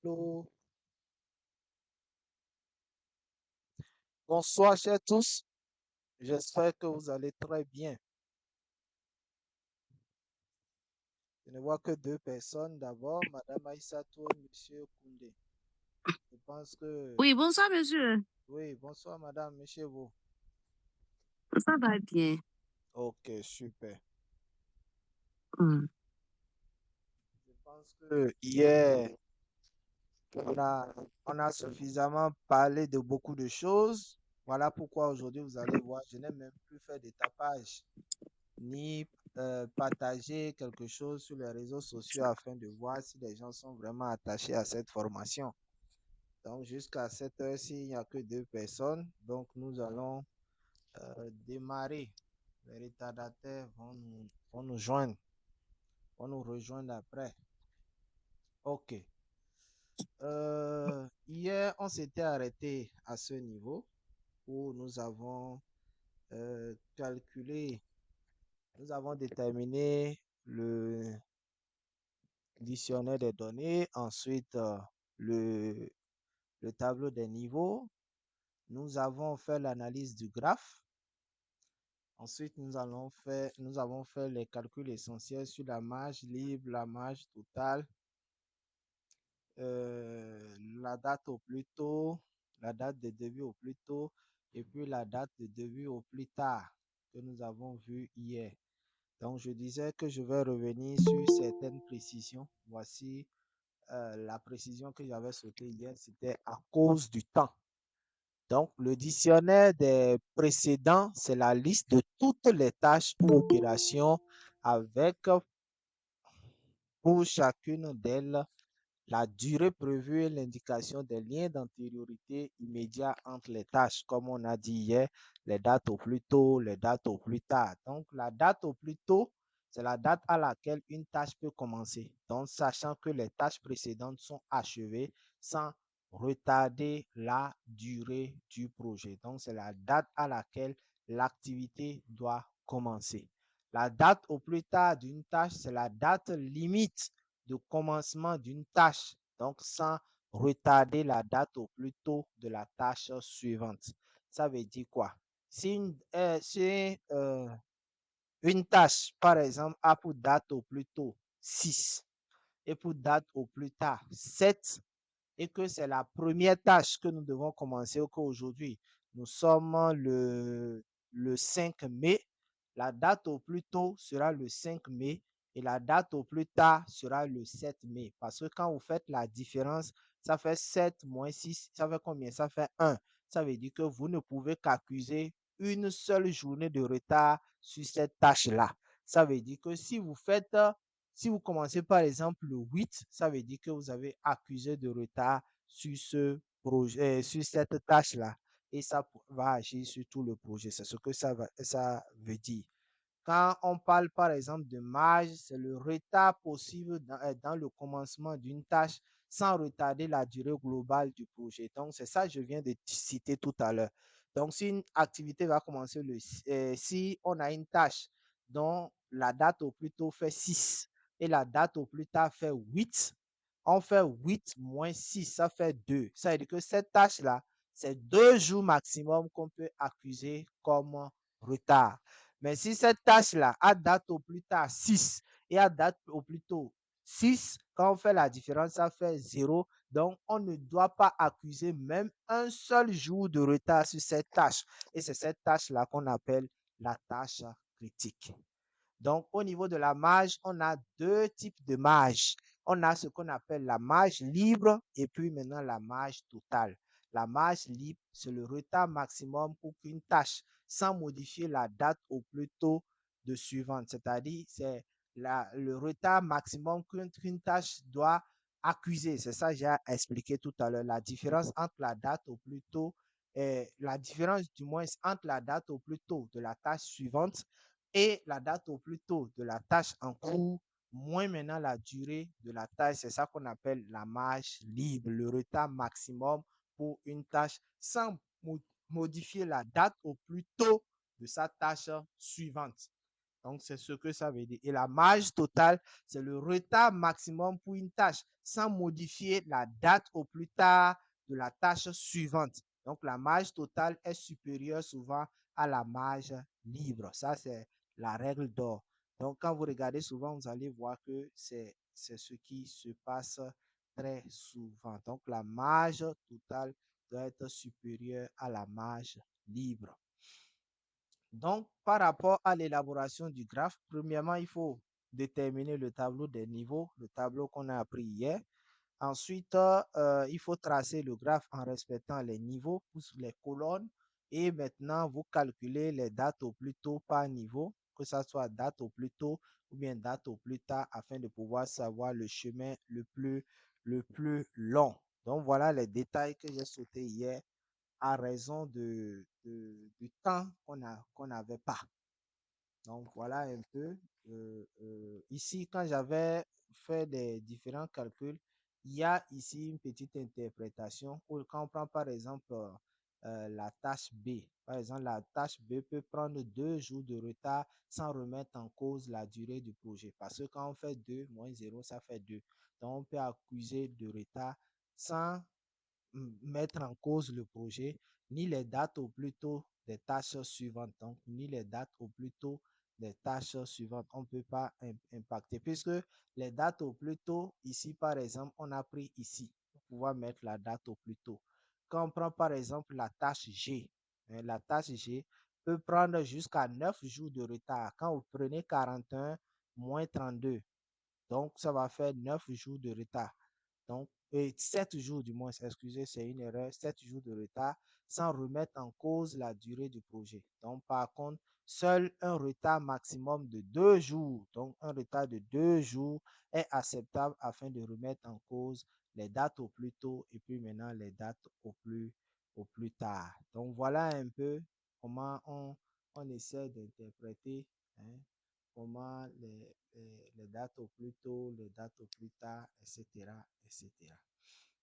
Allô. Bonsoir, chers tous. J'espère que vous allez très bien. Je ne vois que deux personnes. D'abord, Madame Aïssatou et Monsieur Koundé. Je pense que... Oui, bonsoir, monsieur. Oui, bonsoir, Madame, Monsieur vous. Ça va bien. Ok, super. Hmm. Je pense que hier, on a, on a suffisamment parlé de beaucoup de choses. Voilà pourquoi aujourd'hui, vous allez voir, je n'ai même plus fait de tapage, ni partager quelque chose sur les réseaux sociaux afin de voir si les gens sont vraiment attachés à cette formation. Donc, jusqu'à cette heure-ci, il n'y a que deux personnes. Donc, nous allons démarrer. Les retardataires vont nous joindre, vont nous rejoindre après. OK. Hier, on s'était arrêté à ce niveau où nous avons calculé, nous avons déterminé le dictionnaire des données, ensuite le, le tableau des niveaux. Nous avons fait l'analyse du graphe. Ensuite, nous avons fait les calculs essentiels sur la marge libre, la marge totale, la date au plus tôt, la date de début au plus tôt, et puis la date de début au plus tard que nous avons vu hier. Donc, je disais que je vais revenir sur certaines précisions. Voici la précision que j'avais sautée hier, c'était à cause du temps. Donc, le dictionnaire des précédents, c'est la liste de toutes les tâches ou opérations avec pour chacune d'elles la durée prévue et l'indication des liens d'antériorité immédiat entre les tâches, comme on a dit hier, les dates au plus tôt, les dates au plus tard. Donc, la date au plus tôt, c'est la date à laquelle une tâche peut commencer. Donc, sachant que les tâches précédentes sont achevées sans retarder la durée du projet. Donc, c'est la date à laquelle l'activité doit commencer. La date au plus tard d'une tâche, c'est la date limite de commencement d'une tâche, donc sans retarder la date au plus tôt de la tâche suivante. Ça veut dire quoi? Si une tâche, par exemple, a pour date au plus tôt 6 et pour date au plus tard 7, et que c'est la première tâche que nous devons commencer qu'aujourd'hui, nous sommes le 5 mai, la date au plus tôt sera le 5 mai et la date au plus tard sera le 7 mai. Parce que quand vous faites la différence, ça fait 7 moins 6, ça fait combien? Ça fait 1. Ça veut dire que vous ne pouvez qu'accuser une seule journée de retard sur cette tâche-là. Ça veut dire que si vous commencez par exemple le 8, ça veut dire que vous avez accusé de retard sur ce projet, sur cette tâche-là. Et ça va agir sur tout le projet. C'est ce que ça veut dire. Quand on parle par exemple de marge, c'est le retard possible dans le commencement d'une tâche sans retarder la durée globale du projet. Donc, c'est ça que je viens de citer tout à l'heure. Donc, si une activité va commencer si on a une tâche dont la date au plus tôt fait 6 et la date au plus tard fait 8, on fait 8 moins 6, ça fait 2. Ça veut dire que cette tâche-là, c'est 2 jours maximum qu'on peut accuser comme retard. Mais si cette tâche-là a date au plus tard 6 et a date au plus tôt 6, quand on fait la différence, ça fait 0. Donc, on ne doit pas accuser même un seul jour de retard sur cette tâche. Et c'est cette tâche-là qu'on appelle la tâche critique. Donc, au niveau de la marge, on a deux types de marge. On a ce qu'on appelle la marge libre et puis maintenant la marge totale. La marge libre, c'est le retard maximum pour qu'une tâche, sans modifier la date au plus tôt de suivante. C'est-à-dire, c'est le retard maximum qu'une tâche doit accuser. C'est ça que j'ai expliqué tout à l'heure. La différence entre la date au plus tôt, la différence du moins entre la date au plus tôt de la tâche suivante et la date au plus tôt de la tâche en cours, moins maintenant la durée de la tâche. C'est ça qu'on appelle la marge libre, le retard maximum pour une tâche sans modifier la date au plus tôt de sa tâche suivante. Donc, c'est ce que ça veut dire. Et la marge totale, c'est le retard maximum pour une tâche sans modifier la date au plus tard de la tâche suivante. Donc, la marge totale est supérieure souvent à la marge libre. Ça, c'est la règle d'or. Donc, quand vous regardez souvent, vous allez voir que c'est ce qui se passe très souvent. Donc, la marge totale doit être supérieure à la marge libre. Donc, par rapport à l'élaboration du graphe, premièrement, il faut déterminer le tableau des niveaux, le tableau qu'on a appris hier. Ensuite, il faut tracer le graphe en respectant les niveaux, les colonnes. Et maintenant, vous calculez les dates au plus tôt par niveau, que ce soit date au plus tôt ou bien date au plus tard, afin de pouvoir savoir le chemin le plus long. Donc, voilà les détails que j'ai sautés hier à raison du temps qu'on n'avait pas. Donc, voilà un peu. Ici, quand j'avais fait des différents calculs, il y a ici une petite interprétation. Quand on prend par exemple la tâche B, par exemple, la tâche B peut prendre 2 jours de retard sans remettre en cause la durée du projet. Parce que quand on fait 2 moins 0, ça fait 2. Donc, on peut accuser de retard sans mettre en cause le projet, ni les dates au plus tôt des tâches suivantes, donc ni les dates au plus tôt des tâches suivantes. On ne peut pas impacter, puisque les dates au plus tôt, ici par exemple, on a pris ici, pour pouvoir mettre la date au plus tôt. Quand on prend par exemple la tâche G, la tâche G peut prendre jusqu'à 9 jours de retard. Quand vous prenez 41 moins 32, donc ça va faire 9 jours de retard. Donc, 7 jours du moins, excusez, c'est une erreur, 7 jours de retard sans remettre en cause la durée du projet. Donc, par contre, seul un retard maximum de 2 jours, donc un retard de 2 jours est acceptable afin de remettre en cause les dates au plus tôt et puis maintenant les dates au plus tard. Donc, voilà un peu comment on essaie d'interpréter, hein, comment les dates au plus tôt, les dates au plus tard, etc., etc.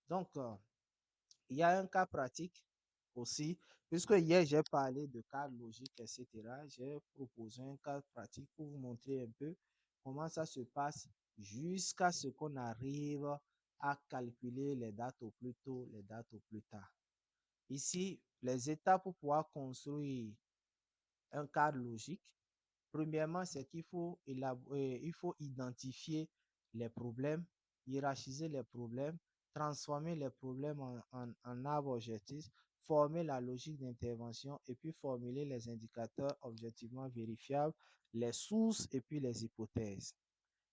Donc, il y a un cas pratique aussi, puisque hier j'ai parlé de cas logiques, etc. J'ai proposé un cas pratique pour vous montrer un peu comment ça se passe jusqu'à ce qu'on arrive à calculer les dates au plus tôt, les dates au plus tard. Ici, les étapes pour pouvoir construire un cadre logique. Premièrement, c'est qu'il faut, il faut identifier les problèmes, hiérarchiser les problèmes, transformer les problèmes en arbres objectifs, former la logique d'intervention et puis formuler les indicateurs objectivement vérifiables, les sources et puis les hypothèses.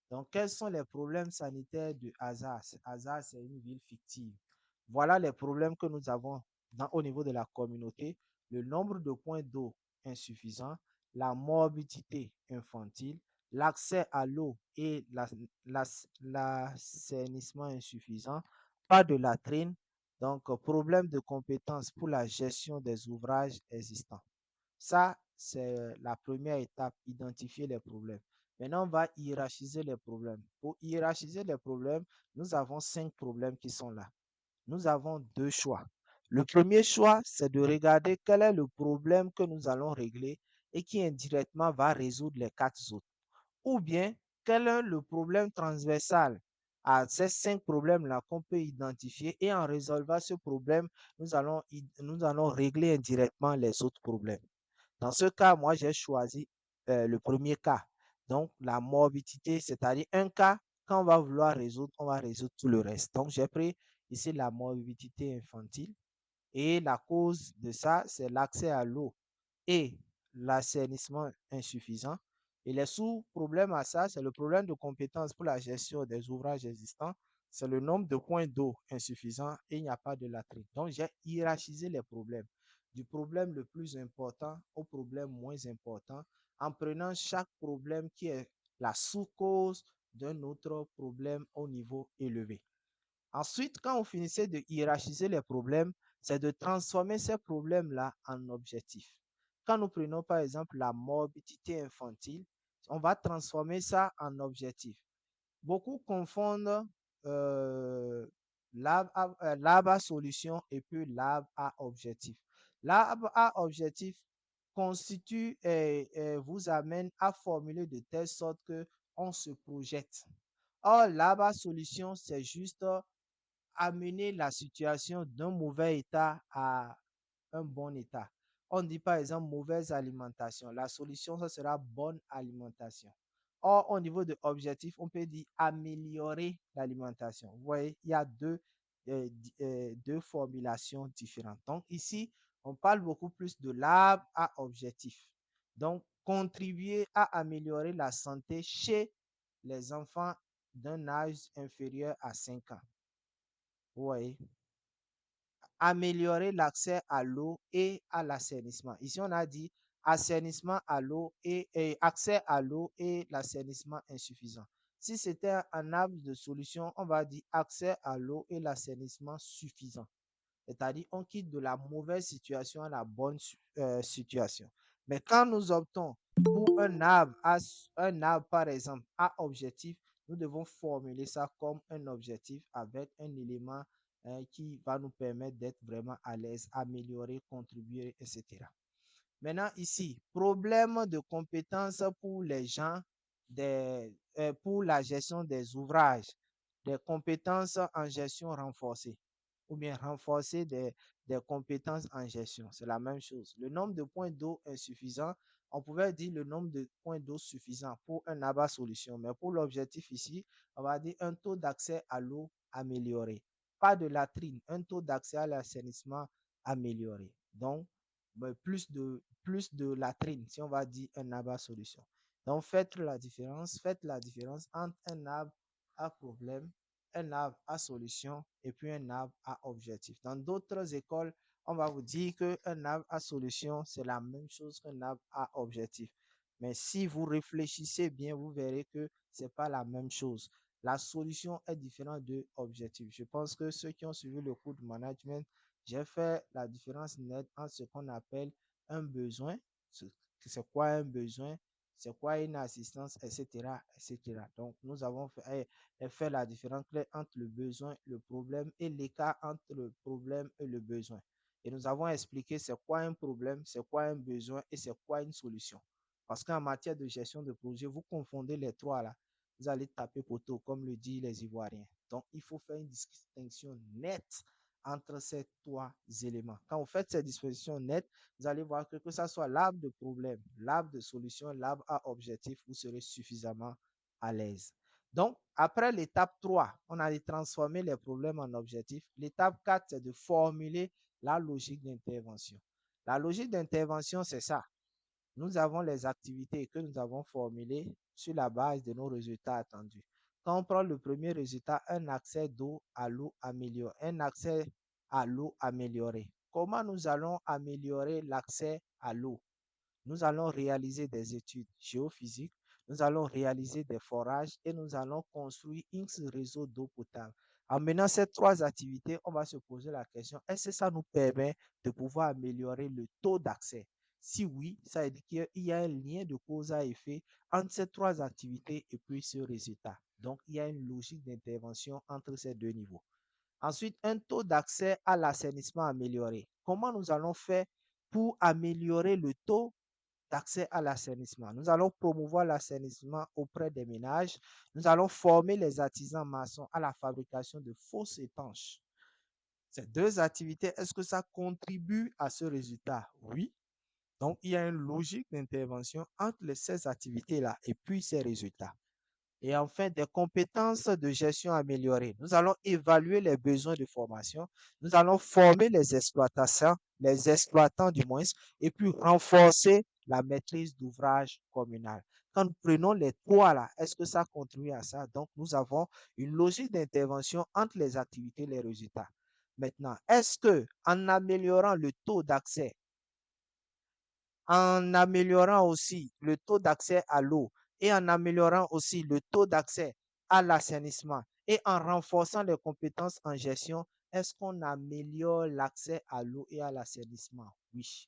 Donc, quels sont les problèmes sanitaires du hasard? Hasard, c'est une ville fictive. Voilà les problèmes que nous avons au niveau de la communauté. Le nombre de points d'eau insuffisant, la morbidité infantile, l'accès à l'eau et l'assainissement insuffisant, pas de latrine, donc problème de compétences pour la gestion des ouvrages existants. Ça, c'est la première étape, identifier les problèmes. Maintenant, on va hiérarchiser les problèmes. Pour hiérarchiser les problèmes, nous avons 5 problèmes qui sont là. Nous avons 2 choix. Le premier choix, c'est de regarder quel est le problème que nous allons régler et qui indirectement va résoudre les 4 autres. Ou bien, quel est le problème transversal à ces 5 problèmes-là qu'on peut identifier et en résolvant ce problème, nous allons régler indirectement les autres problèmes. Dans ce cas, moi, j'ai choisi le premier cas. Donc, la morbidité, c'est-à-dire un cas, quand on va vouloir résoudre, on va résoudre tout le reste. Donc, j'ai pris ici la morbidité infantile et la cause de ça, c'est l'accès à l'eau et l'assainissement insuffisant. Et les sous-problèmes à ça, c'est le problème de compétence pour la gestion des ouvrages existants, c'est le nombre de points d'eau insuffisants et il n'y a pas de latrine. Donc, j'ai hiérarchisé les problèmes du problème le plus important au problème moins important en prenant chaque problème qui est la sous-cause d'un autre problème au niveau élevé. Ensuite, quand on finissait de hiérarchiser les problèmes, c'est de transformer ces problèmes-là en objectifs. Quand nous prenons par exemple la morbidité infantile, on va transformer ça en objectif. Beaucoup confondent lab à solution et puis lab à objectif. Lab à objectif constitue, vous amène à formuler de telle sorte que on se projette. Or, là-bas, solution, c'est juste amener la situation d'un mauvais état à un bon état. On dit par exemple mauvaise alimentation. La solution, ça sera bonne alimentation. Or, au niveau de objectif, on peut dire améliorer l'alimentation. Vous voyez, il y a deux formulations différentes. Donc, ici, on parle beaucoup plus de l'arbre à objectif. Donc, contribuer à améliorer la santé chez les enfants d'un âge inférieur à 5 ans. Vous voyez, améliorer l'accès à l'eau et à l'assainissement. Ici, on a dit assainissement à l'eau et accès à l'eau et l'assainissement insuffisant. Si c'était un arbre de solution, on va dire accès à l'eau et l'assainissement suffisant. C'est-à-dire, on quitte de la mauvaise situation à la bonne situation. Mais quand nous optons pour un arbre, par exemple, à objectif, nous devons formuler ça comme un objectif avec un élément qui va nous permettre d'être vraiment à l'aise, améliorer, contribuer, etc. Maintenant, ici, problème de compétences pour les gens pour la gestion des ouvrages, des compétences en gestion renforcée ou bien renforcer des compétences en gestion. C'est la même chose. Le nombre de points d'eau insuffisant, on pouvait dire le nombre de points d'eau suffisant pour un abat solution, mais pour l'objectif ici, on va dire un taux d'accès à l'eau amélioré. Pas de latrine, un taux d'accès à l'assainissement amélioré. Donc, plus de latrine, si on va dire un abat solution. Donc, faites la différence entre un arbre à problème, un arbre à solution et puis un arbre à objectif. Dans d'autres écoles, on va vous dire qu'un arbre à solution, c'est la même chose qu'un arbre à objectif. Mais si vous réfléchissez bien, vous verrez que ce n'est pas la même chose. La solution est différente de l'objectif. Je pense que ceux qui ont suivi le cours de management, j'ai fait la différence nette entre ce qu'on appelle un besoin, c'est quoi un besoin, c'est quoi une assistance, etc., etc. Donc, nous avons fait la différence entre le besoin, le problème et l'écart entre le problème et le besoin. Et nous avons expliqué c'est quoi un problème, c'est quoi un besoin et c'est quoi une solution. Parce qu'en matière de gestion de projet, vous confondez les trois là, vous allez taper poteau, comme le disent les Ivoiriens. Donc, il faut faire une distinction nette entre ces trois éléments. Quand vous faites ces dispositions nettes, vous allez voir que ce soit l'arbre de problème, l'arbre de solution, l'arbre à objectif, vous serez suffisamment à l'aise. Donc, après l'étape 3, on a transformé les problèmes en objectifs. L'étape 4, c'est de formuler la logique d'intervention. La logique d'intervention, c'est ça. Nous avons les activités que nous avons formulées sur la base de nos résultats attendus. Quand on prend le premier résultat, un accès d'eau à l'eau amélioré, un accès à l'eau amélioré. Comment nous allons améliorer l'accès à l'eau? Nous allons réaliser des études géophysiques, nous allons réaliser des forages et nous allons construire X réseaux d'eau potable. En menant ces trois activités, on va se poser la question, est-ce que ça nous permet de pouvoir améliorer le taux d'accès? Si oui, ça veut dire qu'il y a un lien de cause à effet entre ces trois activités et puis ce résultat. Donc, il y a une logique d'intervention entre ces deux niveaux. Ensuite, un taux d'accès à l'assainissement amélioré. Comment nous allons faire pour améliorer le taux d'accès à l'assainissement? Nous allons promouvoir l'assainissement auprès des ménages. Nous allons former les artisans maçons à la fabrication de fosses étanches. Ces deux activités, est-ce que ça contribue à ce résultat? Oui. Donc, il y a une logique d'intervention entre ces activités-là et puis ces résultats. Et enfin, des compétences de gestion améliorées. Nous allons évaluer les besoins de formation. Nous allons former les exploitants du moins, et puis renforcer la maîtrise d'ouvrage communal. Quand nous prenons les trois là, est-ce que ça contribue à ça? Donc, nous avons une logique d'intervention entre les activités et les résultats. Maintenant, est-ce que en améliorant le taux d'accès, en améliorant aussi le taux d'accès à l'eau et en améliorant aussi le taux d'accès à l'assainissement et en renforçant les compétences en gestion, est-ce qu'on améliore l'accès à l'eau et à l'assainissement? Oui.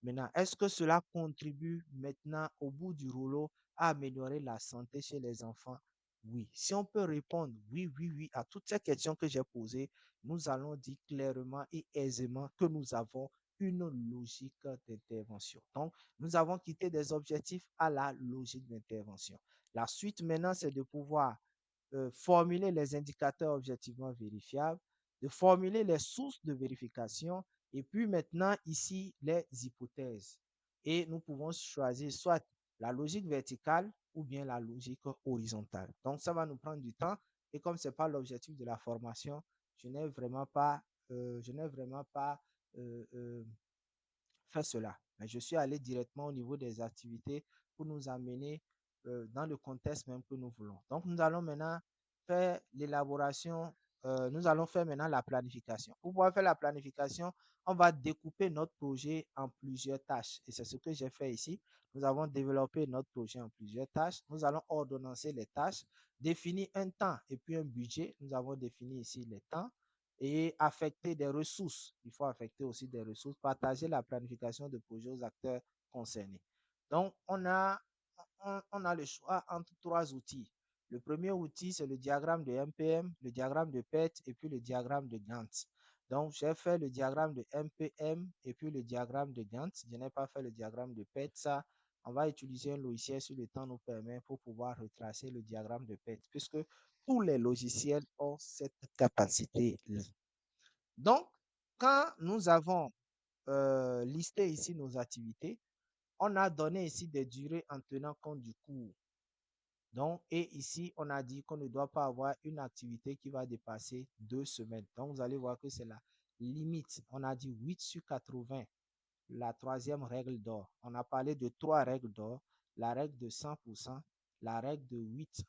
Maintenant, est-ce que cela contribue maintenant au bout du rouleau à améliorer la santé chez les enfants? Oui. Si on peut répondre oui, oui, oui à toutes ces questions que j'ai posées, nous allons dire clairement et aisément que nous avons une logique d'intervention. Donc, nous avons quitté des objectifs à la logique d'intervention. La suite maintenant, c'est de pouvoir formuler les indicateurs objectivement vérifiables, de formuler les sources de vérification et puis maintenant ici les hypothèses. Et nous pouvons choisir soit la logique verticale ou bien la logique horizontale. Donc ça va nous prendre du temps et comme ce n'est pas l'objectif de la formation, je n'ai vraiment pas, euh, euh, fait cela. Mais je suis allé directement au niveau des activités pour nous amener dans le contexte même que nous voulons. Donc, nous allons maintenant faire l'élaboration, nous allons faire maintenant la planification. Pour pouvoir faire la planification, on va découper notre projet en plusieurs tâches. Et c'est ce que j'ai fait ici. Nous avons développé notre projet en plusieurs tâches. Nous allons ordonnancer les tâches, définir un temps et puis un budget. Nous avons défini ici les temps et affecter des ressources. Il faut affecter aussi des ressources, partager la planification de projet aux acteurs concernés. Donc, on a le choix entre trois outils. Le premier outil, c'est le diagramme de MPM, le diagramme de PET et puis le diagramme de Gantt. Donc, j'ai fait le diagramme de MPM et puis le diagramme de Gantt. Je n'ai pas fait le diagramme de PET. Ça, on va utiliser un logiciel sur le temps nous permet pour pouvoir retracer le diagramme de PET, puisque tous les logiciels ont cette capacité-là. Donc, quand nous avons listé ici nos activités, on a donné ici des durées en tenant compte du cours. Donc, et ici, on a dit qu'on ne doit pas avoir une activité qui va dépasser 2 semaines. Donc, vous allez voir que c'est la limite. On a dit 8 sur 80, la troisième règle d'or. On a parlé de trois règles d'or, la règle de 100%, la règle de 8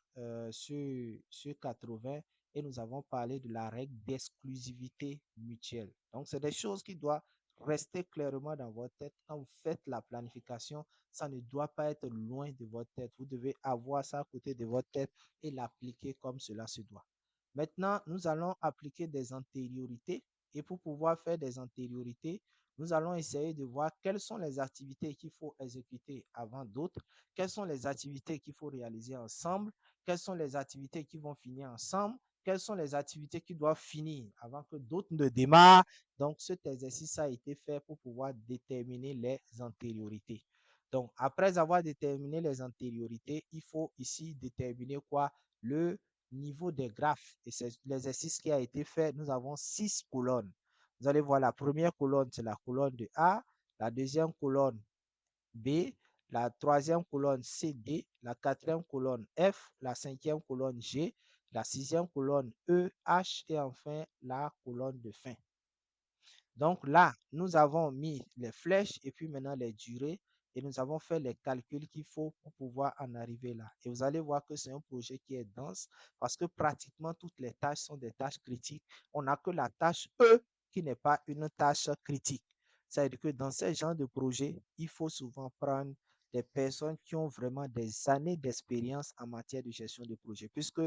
sur 80 et nous avons parlé de la règle d'exclusivité mutuelle. Donc, c'est des choses qui doivent rester clairement dans votre tête. Quand vous faites la planification, ça ne doit pas être loin de votre tête. Vous devez avoir ça à côté de votre tête et l'appliquer comme cela se doit. Maintenant, nous allons appliquer des antériorités et pour pouvoir faire des antériorités, nous allons essayer de voir quelles sont les activités qu'il faut exécuter avant d'autres, quelles sont les activités qu'il faut réaliser ensemble, quelles sont les activités qui vont finir ensemble, quelles sont les activités qui doivent finir avant que d'autres ne démarrent. Donc, cet exercice a été fait pour pouvoir déterminer les antériorités. Donc, après avoir déterminé les antériorités, il faut ici déterminer quoi? Le niveau des graphes. Et c'est l'exercice qui a été fait. Nous avons 6 colonnes. Vous allez voir la première colonne, c'est la colonne de A, la deuxième colonne B, la troisième colonne C, D, la quatrième colonne F, la cinquième colonne G, la sixième colonne E, H et enfin la colonne de fin. Donc là, nous avons mis les flèches et puis maintenant les durées et nous avons fait les calculs qu'il faut pour pouvoir en arriver là. Et vous allez voir que c'est un projet qui est dense parce que pratiquement toutes les tâches sont des tâches critiques. On n'a que la tâche E qui n'est pas une tâche critique. C'est-à-dire que dans ce genre de projet, il faut souvent prendre des personnes qui ont vraiment des années d'expérience en matière de gestion de projet puisque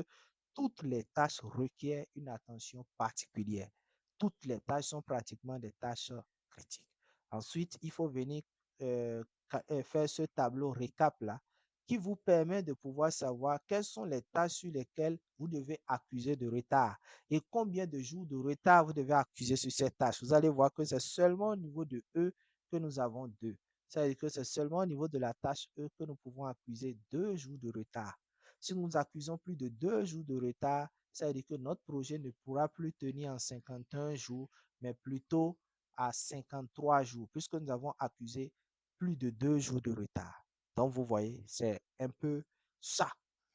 toutes les tâches requièrent une attention particulière. Toutes les tâches sont pratiquement des tâches critiques. Ensuite, il faut venir faire ce tableau récap là qui vous permet de pouvoir savoir quelles sont les tâches sur lesquelles vous devez accuser de retard et combien de jours de retard vous devez accuser sur ces tâches. Vous allez voir que c'est seulement au niveau de E que nous avons 2. C'est-à-dire que c'est seulement au niveau de la tâche E que nous pouvons accuser 2 jours de retard. Si nous accusons plus de 2 jours de retard, ça veut dire que notre projet ne pourra plus tenir en 51 jours, mais plutôt à 53 jours, puisque nous avons accusé plus de 2 jours de retard. Donc, vous voyez, c'est un peu ça.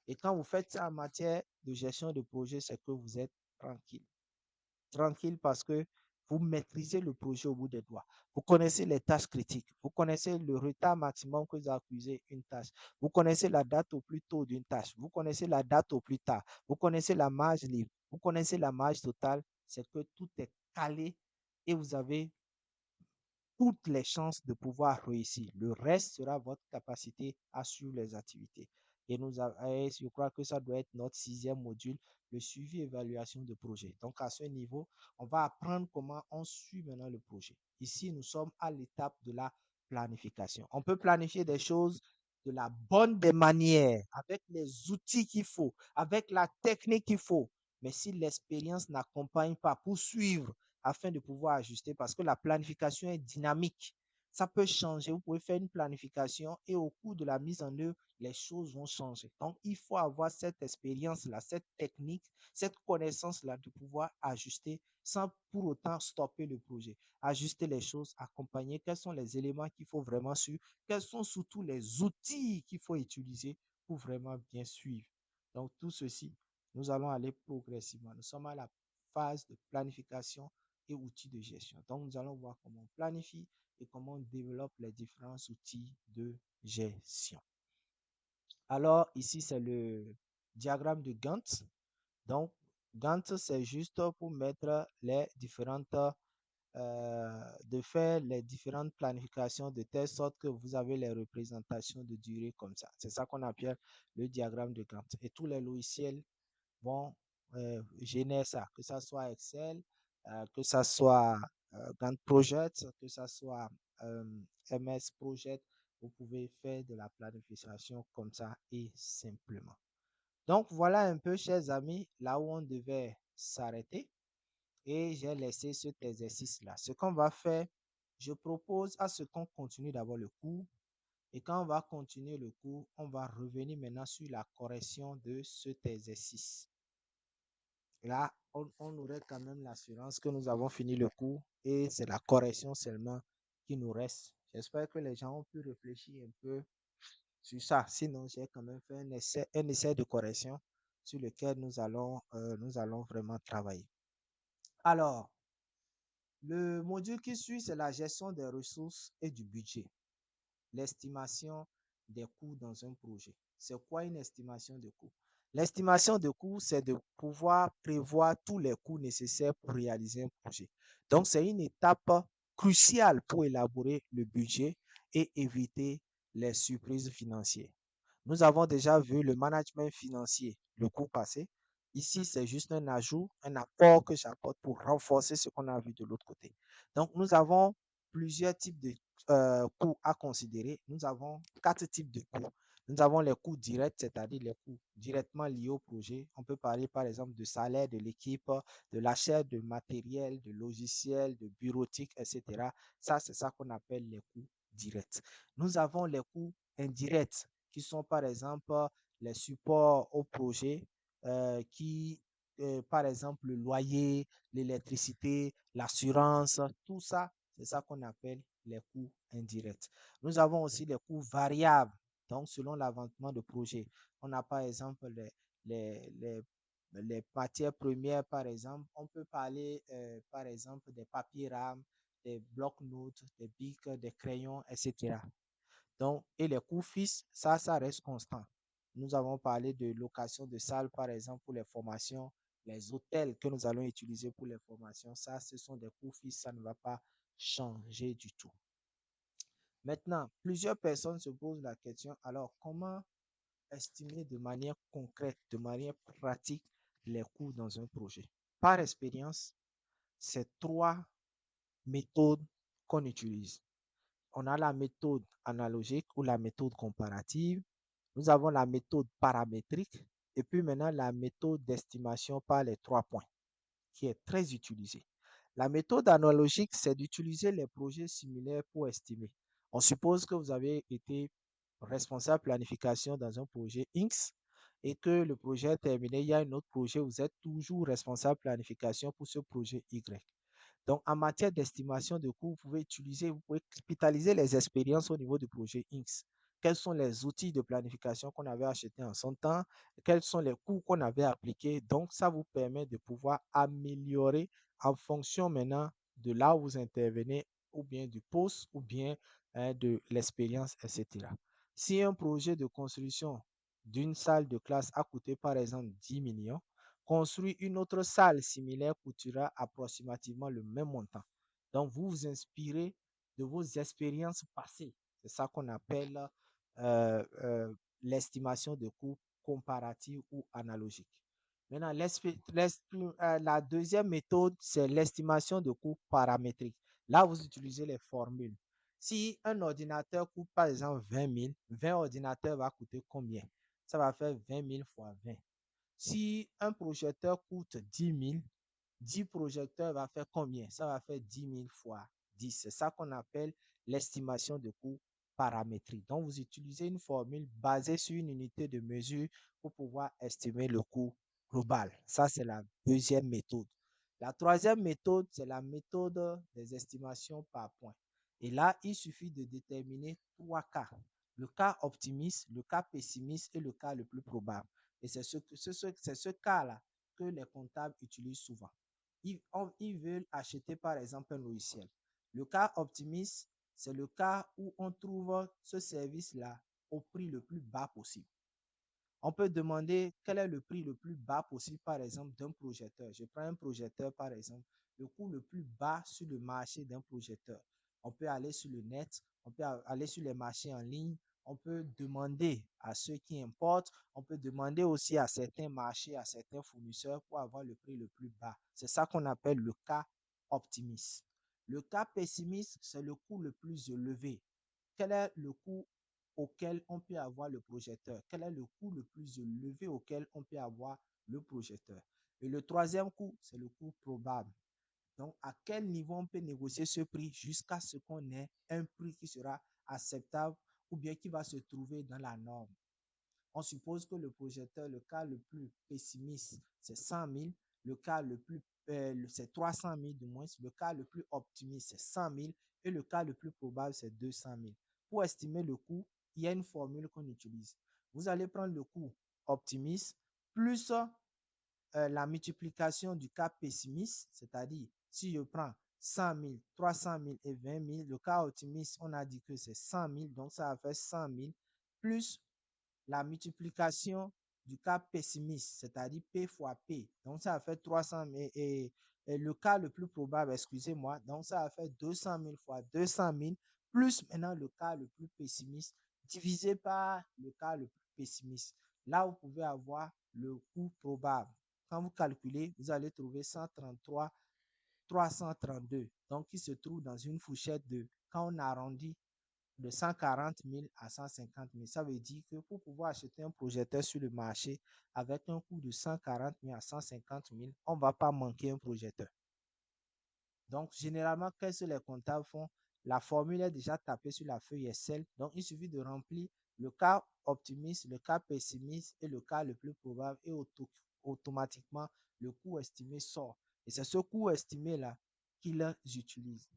Et quand vous faites ça en matière de gestion de projet, c'est que vous êtes tranquille. Tranquille parce que vous maîtrisez le projet au bout des doigts. Vous connaissez les tâches critiques. Vous connaissez le retard maximum que vous accusez une tâche. Vous connaissez la date au plus tôt d'une tâche. Vous connaissez la date au plus tard. Vous connaissez la marge libre. Vous connaissez la marge totale. C'est que tout est calé et vous avez toutes les chances de pouvoir réussir. Le reste sera votre capacité à suivre les activités. Et je crois que ça doit être notre 6e module, le suivi évaluation de projet. Donc, à ce niveau, on va apprendre comment on suit maintenant le projet. Ici, nous sommes à l'étape de la planification. On peut planifier des choses de la bonne des manières, avec les outils qu'il faut, avec la technique qu'il faut. Mais si l'expérience n'accompagne pas pour suivre afin de pouvoir ajuster parce que la planification est dynamique. Ça peut changer. Vous pouvez faire une planification et au cours de la mise en œuvre, les choses vont changer. Donc, il faut avoir cette expérience-là, cette technique, cette connaissance-là de pouvoir ajuster sans pour autant stopper le projet. Ajuster les choses, accompagner, quels sont les éléments qu'il faut vraiment suivre, quels sont surtout les outils qu'il faut utiliser pour vraiment bien suivre. Donc, tout ceci, nous allons aller progressivement. Nous sommes à la phase de planification et outils de gestion. Donc, nous allons voir comment on planifie et comment on développe les différents outils de gestion. Alors, ici, c'est le diagramme de Gantt. Donc, Gantt, c'est juste pour mettre les différentes, de faire les différentes planifications de telle sorte que vous avez les représentations de durée comme ça. C'est ça qu'on appelle le diagramme de Gantt. Et tous les logiciels vont générer ça, que ça soit Excel, que ça soit Gantt Project, que ça soit MS Project. Vous pouvez faire de la planification comme ça et simplement. Donc, voilà un peu, chers amis, là où on devait s'arrêter. Et j'ai laissé cet exercice-là. Ce qu'on va faire, je propose à ce qu'on continue d'abord le cours. Et quand on va continuer le cours, on va revenir maintenant sur la correction de cet exercice. Là, on aurait quand même l'assurance que nous avons fini le cours et c'est la correction seulement qui nous reste. J'espère que les gens ont pu réfléchir un peu sur ça. Sinon, j'ai quand même fait un essai de correction sur lequel nous allons vraiment travailler. Alors, le module qui suit, c'est la gestion des ressources et du budget. L'estimation des coûts dans un projet. C'est quoi une estimation de coûts? L'estimation de coûts, c'est de pouvoir prévoir tous les coûts nécessaires pour réaliser un projet. Donc, c'est une étape cruciale pour élaborer le budget et éviter les surprises financières. Nous avons déjà vu le management financier le cours passé. Ici, c'est juste un ajout, un apport que j'apporte pour renforcer ce qu'on a vu de l'autre côté. Donc, nous avons plusieurs types de coûts à considérer. Nous avons quatre types de coûts. Nous avons les coûts directs, c'est-à-dire les coûts directement liés au projet. On peut parler par exemple de salaire de l'équipe, de l'achat de matériel, de logiciels, de bureautique, etc. Ça, c'est ça qu'on appelle les coûts directs. Nous avons les coûts indirects qui sont par exemple les supports au projet par exemple, le loyer, l'électricité, l'assurance, tout ça, c'est ça qu'on appelle les coûts indirects. Nous avons aussi les coûts variables, donc selon l'avancement de projet. On a par exemple les, les, les matières premières, par exemple. On peut parler, par exemple, des papiers rames, des blocs-notes, des bics, des crayons, etc. Donc, et les coûts fixes, ça reste constant. Nous avons parlé de location de salles, par exemple, pour les formations, les hôtels que nous allons utiliser pour les formations. Ça, ce sont des coûts fixes, ça ne va pas changer du tout. Maintenant, plusieurs personnes se posent la question, alors comment estimer de manière concrète, de manière pratique, les coûts dans un projet? Par expérience, c'est trois méthodes qu'on utilise. On a la méthode analogique ou la méthode comparative. Nous avons la méthode paramétrique et puis maintenant la méthode d'estimation par les 3 points qui est très utilisée. La méthode analogique, c'est d'utiliser les projets similaires pour estimer. On suppose que vous avez été responsable planification dans un projet X et que le projet est terminé, il y a un autre projet, vous êtes toujours responsable planification pour ce projet Y. Donc, en matière d'estimation de coûts, vous pouvez capitaliser les expériences au niveau du projet X. Quels sont les outils de planification qu'on avait achetés en son temps? Quels sont les coûts qu'on avait appliqués? Donc, ça vous permet de pouvoir améliorer en fonction maintenant de là où vous intervenez, ou bien du poste, ou bien de l'expérience, etc. Si un projet de construction d'une salle de classe a coûté par exemple 10 millions, construire une autre salle similaire coûtera approximativement le même montant. Donc, vous vous inspirez de vos expériences passées. C'est ça qu'on appelle l'estimation de coûts comparative ou analogique. Maintenant, la deuxième méthode, c'est l'estimation de coûts paramétrique. Là, vous utilisez les formules. Si un ordinateur coûte par exemple 20 000, 20 ordinateurs va coûter combien? Ça va faire 20 000 fois 20. Si un projecteur coûte 10 000, 10 projecteurs va faire combien? Ça va faire 10 000 fois 10. C'est ça qu'on appelle l'estimation de coût paramétrique. Donc, vous utilisez une formule basée sur une unité de mesure pour pouvoir estimer le coût global. Ça, c'est la deuxième méthode. La troisième méthode, c'est la méthode des estimations par points. Et là, il suffit de déterminer 3 cas. Le cas optimiste, le cas pessimiste et le cas le plus probable. Et c'est ce cas-là que les comptables utilisent souvent. Ils veulent acheter, par exemple, un logiciel. Le cas optimiste, c'est le cas où on trouve ce service-là au prix le plus bas possible. On peut demander quel est le prix le plus bas possible, par exemple, d'un projecteur. Je prends un projecteur, par exemple, le coût le plus bas sur le marché d'un projecteur. On peut aller sur le net, on peut aller sur les marchés en ligne, on peut demander à ceux qui importent, on peut demander aussi à certains marchés, à certains fournisseurs pour avoir le prix le plus bas. C'est ça qu'on appelle le cas optimiste. Le cas pessimiste, c'est le coût le plus élevé. Quel est le coût auquel on peut avoir le projecteur? Quel est le coût le plus élevé auquel on peut avoir le projecteur? Et le troisième coût, c'est le coût probable. Donc, à quel niveau on peut négocier ce prix jusqu'à ce qu'on ait un prix qui sera acceptable ou bien qui va se trouver dans la norme. On suppose que le projecteur, le cas le plus pessimiste, c'est 100 000. Le cas le plus, c'est 300 000 du moins. Le cas le plus optimiste, c'est 100 000. Et le cas le plus probable, c'est 200 000. Pour estimer le coût, il y a une formule qu'on utilise. Vous allez prendre le coût optimiste plus la multiplication du cas pessimiste, c'est-à-dire si je prends 100 000, 300 000 et 20 000, le cas optimiste, on a dit que c'est 100 000, donc ça va faire 100 000 plus la multiplication du cas pessimiste, c'est-à-dire P fois P. Donc, ça va faire 300 000 et le cas le plus probable, excusez-moi, donc ça va faire 200 000 fois 200 000 plus maintenant le cas le plus pessimiste divisé par le cas le plus pessimiste. Là, vous pouvez avoir le coût probable. Quand vous calculez, vous allez trouver 133 332. Donc, il se trouve dans une fourchette de, quand on arrondit, de 140 000 à 150 000. Ça veut dire que pour pouvoir acheter un projecteur sur le marché avec un coût de 140 000 à 150 000, on ne va pas manquer un projecteur. Donc, généralement, qu'est-ce que les comptables font? La formule est déjà tapée sur la feuille Excel. Donc, il suffit de remplir le cas optimiste, le cas pessimiste et le cas le plus probable et automatiquement, le coût estimé sort. Et c'est ce coût estimé-là qu'ils utilisent.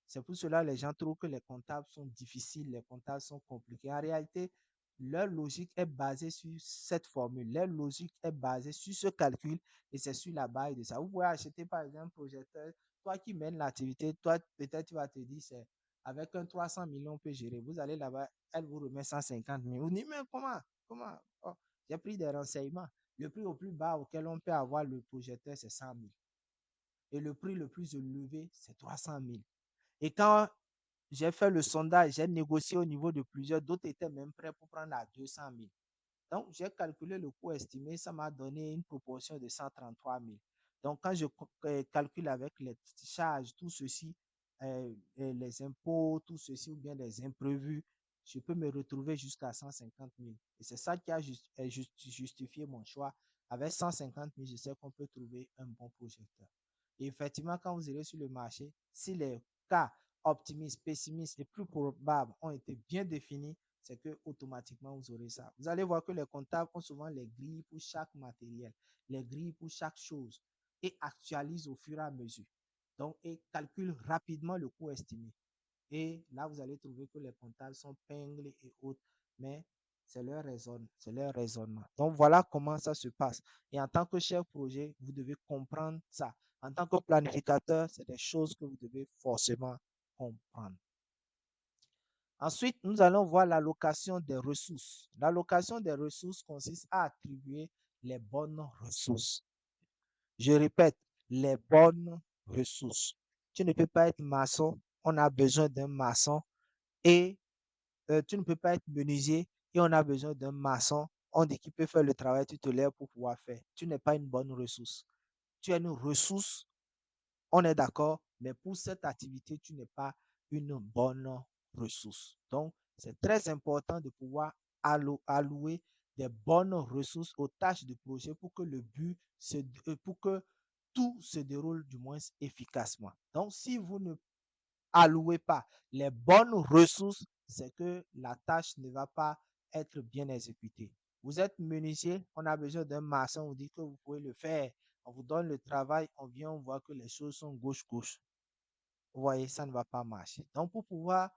C'est pour cela que les gens trouvent que les comptables sont difficiles, les comptables sont compliqués. En réalité, leur logique est basée sur cette formule. Leur logique est basée sur ce calcul et c'est sur la base de ça. Vous pouvez acheter par exemple un projecteur. Toi qui mènes l'activité, toi peut-être tu vas te dire c'est avec un 300 millions on peut gérer. Vous allez là-bas, elle vous remet 150 000. Vous dites mais comment? Oh, j'ai pris des renseignements. Le prix au plus bas auquel on peut avoir le projecteur, c'est 100 000. Et le prix le plus élevé, c'est 300 000. Et quand j'ai fait le sondage, j'ai négocié au niveau de plusieurs, d'autres étaient même prêts pour prendre à 200 000. Donc, j'ai calculé le coût estimé, ça m'a donné une proportion de 133 000. Donc, quand je calcule avec les charges, tout ceci, les impôts, tout ceci, ou bien les imprévus, je peux me retrouver jusqu'à 150 000. Et c'est ça qui a justifié mon choix. Avec 150 000, je sais qu'on peut trouver un bon projecteur. Et effectivement, quand vous irez sur le marché, si les cas optimistes, pessimistes et plus probables ont été bien définis, c'est que automatiquement vous aurez ça. Vous allez voir que les comptables ont souvent les grilles pour chaque matériel, les grilles pour chaque chose et actualisent au fur et à mesure. Donc, et calculent rapidement le coût estimé. Et là, vous allez trouver que les comptables sont pinglés et autres, mais c'est leur raisonnement. Donc, voilà comment ça se passe. Et en tant que chef projet, vous devez comprendre ça. En tant que planificateur, c'est des choses que vous devez forcément comprendre. Ensuite, nous allons voir l'allocation des ressources. L'allocation des ressources consiste à attribuer les bonnes ressources. Je répète, les bonnes ressources. Tu ne peux pas être maçon, on a besoin d'un maçon et tu ne peux pas être menuisier et on a besoin d'un maçon. On dit qu'il peut faire le travail, tu te lèves pour pouvoir faire. Tu n'es pas une bonne ressource. Tu es une ressource, on est d'accord, mais pour cette activité, tu n'es pas une bonne ressource. Donc, c'est très important de pouvoir allouer des bonnes ressources aux tâches de projet pour que le but, pour que tout se déroule du moins efficacement. Donc, si vous ne allouez pas les bonnes ressources, c'est que la tâche ne va pas être bien exécutée. Vous êtes menuisier, on a besoin d'un maçon, on dit que vous pouvez le faire. On vous donne le travail, on vient, on voit que les choses sont gauche-gauche. Vous voyez, ça ne va pas marcher. Donc, pour pouvoir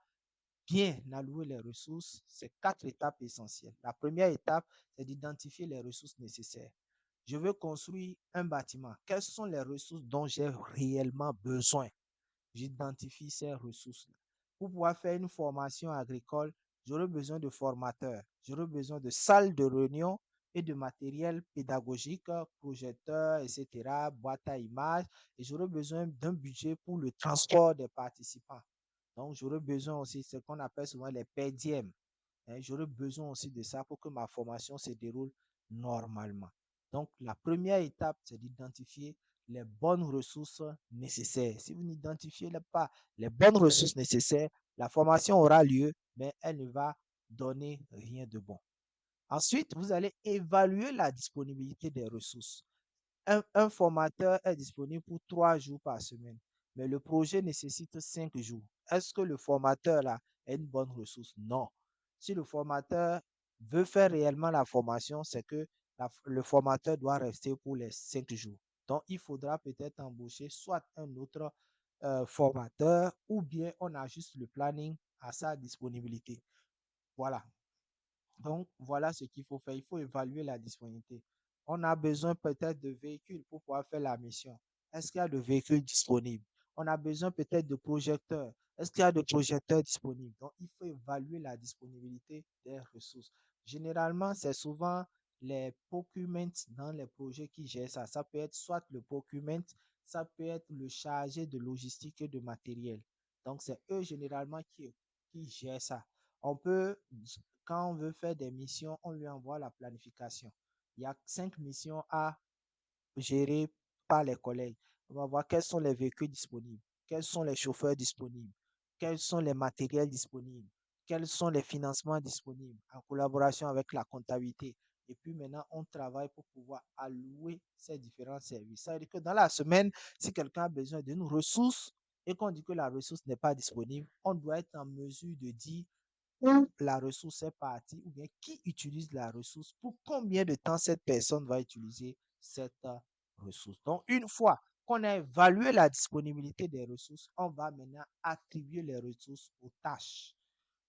bien allouer les ressources, c'est quatre étapes essentielles. La première étape, c'est d'identifier les ressources nécessaires. Je veux construire un bâtiment. Quelles sont les ressources dont j'ai réellement besoin? J'identifie ces ressources-là. Pour pouvoir faire une formation agricole, j'aurai besoin de formateurs, j'aurai besoin de salles de réunion et de matériel pédagogique, projecteurs, etc., boîte à images, et j'aurai besoin d'un budget pour le transport des participants. Donc, j'aurai besoin aussi de ce qu'on appelle souvent les PDM. J'aurai besoin aussi de ça pour que ma formation se déroule normalement. Donc, la première étape, c'est d'identifier les bonnes ressources nécessaires. Si vous n'identifiez pas les bonnes ressources nécessaires, la formation aura lieu, mais elle ne va donner rien de bon. Ensuite, vous allez évaluer la disponibilité des ressources. Un formateur est disponible pour 3 jours par semaine, mais le projet nécessite 5 jours. Est-ce que le formateur là est une bonne ressource? Non. Si le formateur veut faire réellement la formation, c'est que le formateur doit rester pour les 5 jours. Donc, il faudra peut-être embaucher soit un autre formateur ou bien on ajuste le planning à sa disponibilité. Voilà. Donc, voilà ce qu'il faut faire. Il faut évaluer la disponibilité. On a besoin peut-être de véhicules pour pouvoir faire la mission. Est-ce qu'il y a de véhicules disponibles? On a besoin peut-être de projecteurs. Est-ce qu'il y a de projecteurs disponibles? Donc, il faut évaluer la disponibilité des ressources. Généralement, c'est souvent les procurements dans les projets qui gèrent ça. Ça peut être soit le procurement, ça peut être le chargé de logistique et de matériel. Donc, c'est eux généralement qui gèrent ça. On peut quand on veut faire des missions, on lui envoie la planification. Il y a 5 missions à gérer par les collègues. On va voir quels sont les véhicules disponibles, quels sont les chauffeurs disponibles, quels sont les matériels disponibles, quels sont les financements disponibles en collaboration avec la comptabilité. Et puis maintenant, on travaille pour pouvoir allouer ces différents services. Ça veut dire que dans la semaine, si quelqu'un a besoin d'une ressource et qu'on dit que la ressource n'est pas disponible, on doit être en mesure de dire où la ressource est partie ou bien qui utilise la ressource, pour combien de temps cette personne va utiliser cette ressource. Donc, une fois qu'on a évalué la disponibilité des ressources, on va maintenant attribuer les ressources aux tâches.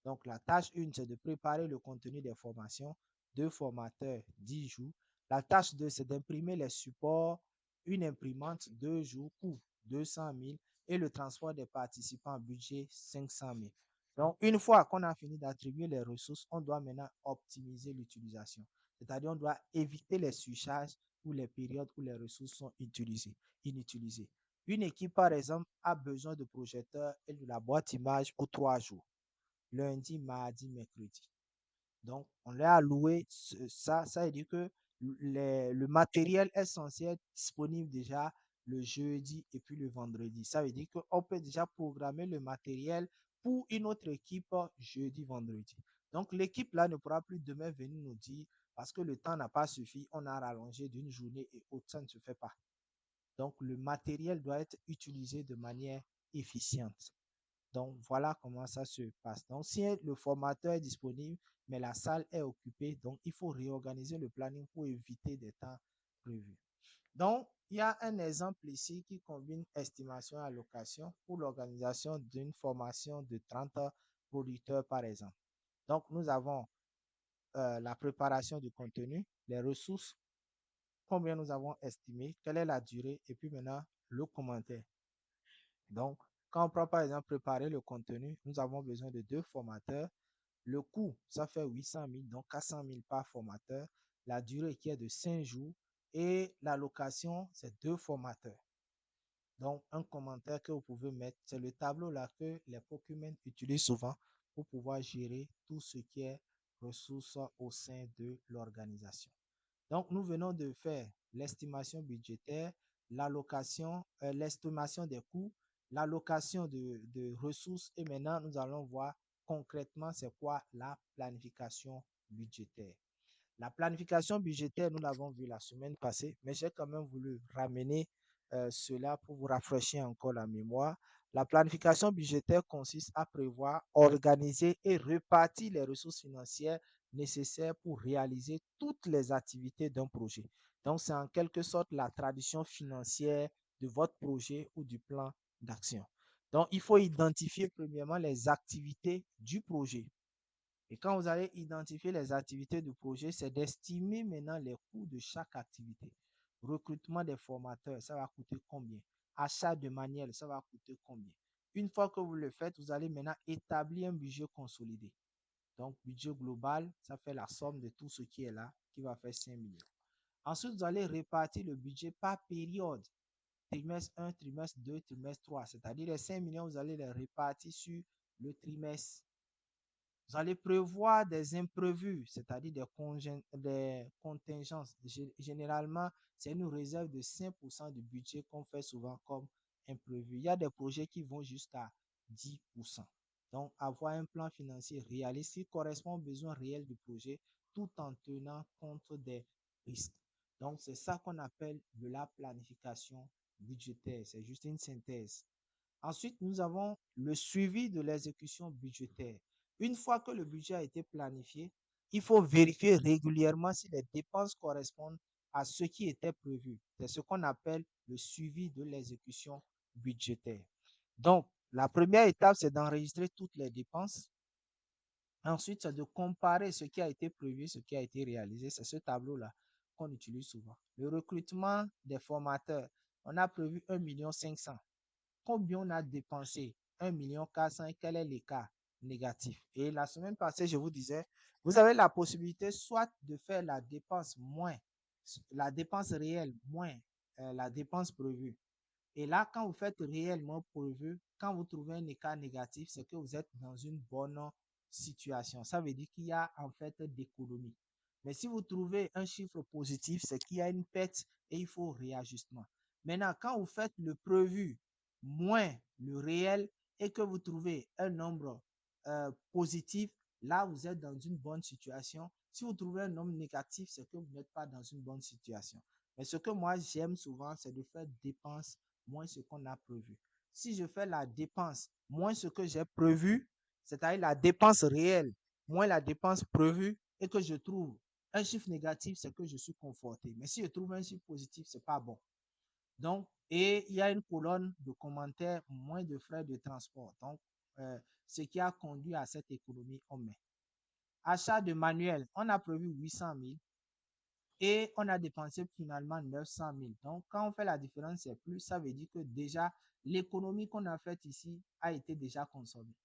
Donc, la tâche 1, c'est de préparer le contenu des formations. 2 formateurs, 10 jours. La tâche 2, c'est d'imprimer les supports. Une imprimante, 2 jours, coût 200 000. Et le transport des participants, budget 500 000. Donc, une fois qu'on a fini d'attribuer les ressources, on doit maintenant optimiser l'utilisation. C'est-à-dire, on doit éviter les surcharges ou les périodes où les ressources sont inutilisées. Une équipe, par exemple, a besoin de projecteurs et de la boîte image pour 3 jours, lundi, mardi, mercredi. Donc, on leur a alloué ça. Ça veut dire que le matériel est censé être disponible déjà le jeudi et puis le vendredi. Ça veut dire qu'on peut déjà programmer le matériel pour une autre équipe jeudi, vendredi. Donc, l'équipe là ne pourra plus demain venir nous dire parce que le temps n'a pas suffi, on a rallongé d'une journée et autre, ça ne se fait pas. Donc, le matériel doit être utilisé de manière efficiente. Donc, voilà comment ça se passe. Donc, si le formateur est disponible, mais la salle est occupée, donc il faut réorganiser le planning pour éviter des temps prévus. Donc, il y a un exemple ici qui combine estimation et allocation pour l'organisation d'une formation de 30 producteurs, par exemple. Donc, nous avons la préparation du contenu, les ressources, combien nous avons estimé, quelle est la durée, et puis maintenant, le commentaire. Donc, quand on prend par exemple préparer le contenu, nous avons besoin de 2 formateurs. Le coût, ça fait 800 000, donc 400 000 par formateur. La durée qui est de 5 jours et la location, c'est 2 formateurs. Donc, un commentaire que vous pouvez mettre, c'est le tableau là que les procurements utilisent souvent pour pouvoir gérer tout ce qui est ressources au sein de l'organisation. Donc, nous venons de faire l'estimation budgétaire, l'allocation, l'estimation des coûts, l'allocation de ressources et maintenant, nous allons voir concrètement c'est quoi la planification budgétaire. La planification budgétaire, nous l'avons vu la semaine passée, mais j'ai quand même voulu ramener cela pour vous rafraîchir encore la mémoire. La planification budgétaire consiste à prévoir, organiser et répartir les ressources financières nécessaires pour réaliser toutes les activités d'un projet. Donc, c'est en quelque sorte la tradition financière de votre projet ou du plan d'action. Donc, il faut identifier premièrement les activités du projet. Et quand vous allez identifier les activités du projet, c'est d'estimer maintenant les coûts de chaque activité. Recrutement des formateurs, ça va coûter combien? Achat de manuels, ça va coûter combien? Une fois que vous le faites, vous allez maintenant établir un budget consolidé. Donc, budget global, ça fait la somme de tout ce qui est là, qui va faire 5 millions. Ensuite, vous allez répartir le budget par période. Trimestre 1, trimestre 2, trimestre 3. C'est-à-dire les 5 millions, vous allez les répartir sur le trimestre. Vous allez prévoir des imprévus, c'est-à-dire des contingences. Généralement, c'est une réserve de 5% du budget qu'on fait souvent comme imprévu. Il y a des projets qui vont jusqu'à 10%. Donc, avoir un plan financier réaliste qui correspond aux besoins réels du projet tout en tenant compte des risques. Donc, c'est ça qu'on appelle de la planification budgétaire. C'est juste une synthèse. Ensuite, nous avons le suivi de l'exécution budgétaire. Une fois que le budget a été planifié, il faut vérifier régulièrement si les dépenses correspondent à ce qui était prévu. C'est ce qu'on appelle le suivi de l'exécution budgétaire. Donc, la première étape, c'est d'enregistrer toutes les dépenses. Ensuite, c'est de comparer ce qui a été prévu, ce qui a été réalisé. C'est ce tableau-là qu'on utilise souvent. Le recrutement des formateurs, on a prévu 1,5 million. Combien on a dépensé? 1,4 million et quel est l'écart négatif? Et la semaine passée, je vous disais, vous avez la possibilité soit de faire la dépense moins, la dépense réelle moins la dépense prévue. Et là, quand vous faites réellement prévu, quand vous trouvez un écart négatif, c'est que vous êtes dans une bonne situation. Ça veut dire qu'il y a en fait d'économie. Mais si vous trouvez un chiffre positif, c'est qu'il y a une perte et il faut réajustement. Maintenant, quand vous faites le prévu moins le réel et que vous trouvez un nombre positif, là, vous êtes dans une bonne situation. Si vous trouvez un nombre négatif, c'est que vous n'êtes pas dans une bonne situation. Mais ce que moi, j'aime souvent, c'est de faire dépenses moins ce qu'on a prévu. Si je fais la dépense moins ce que j'ai prévu, c'est-à-dire la dépense réelle moins la dépense prévue, et que je trouve un chiffre négatif, c'est que je suis conforté. Mais si je trouve un chiffre positif, c'est pas bon. Donc, et il y a une colonne de commentaires, moins de frais de transport. Donc, ce qui a conduit à cette économie, on met. Achat de manuel, on a prévu 800 000 et on a dépensé finalement 900 000. Donc, quand on fait la différence, c'est plus, ça veut dire que déjà, l'économie qu'on a faite ici a été déjà consommée.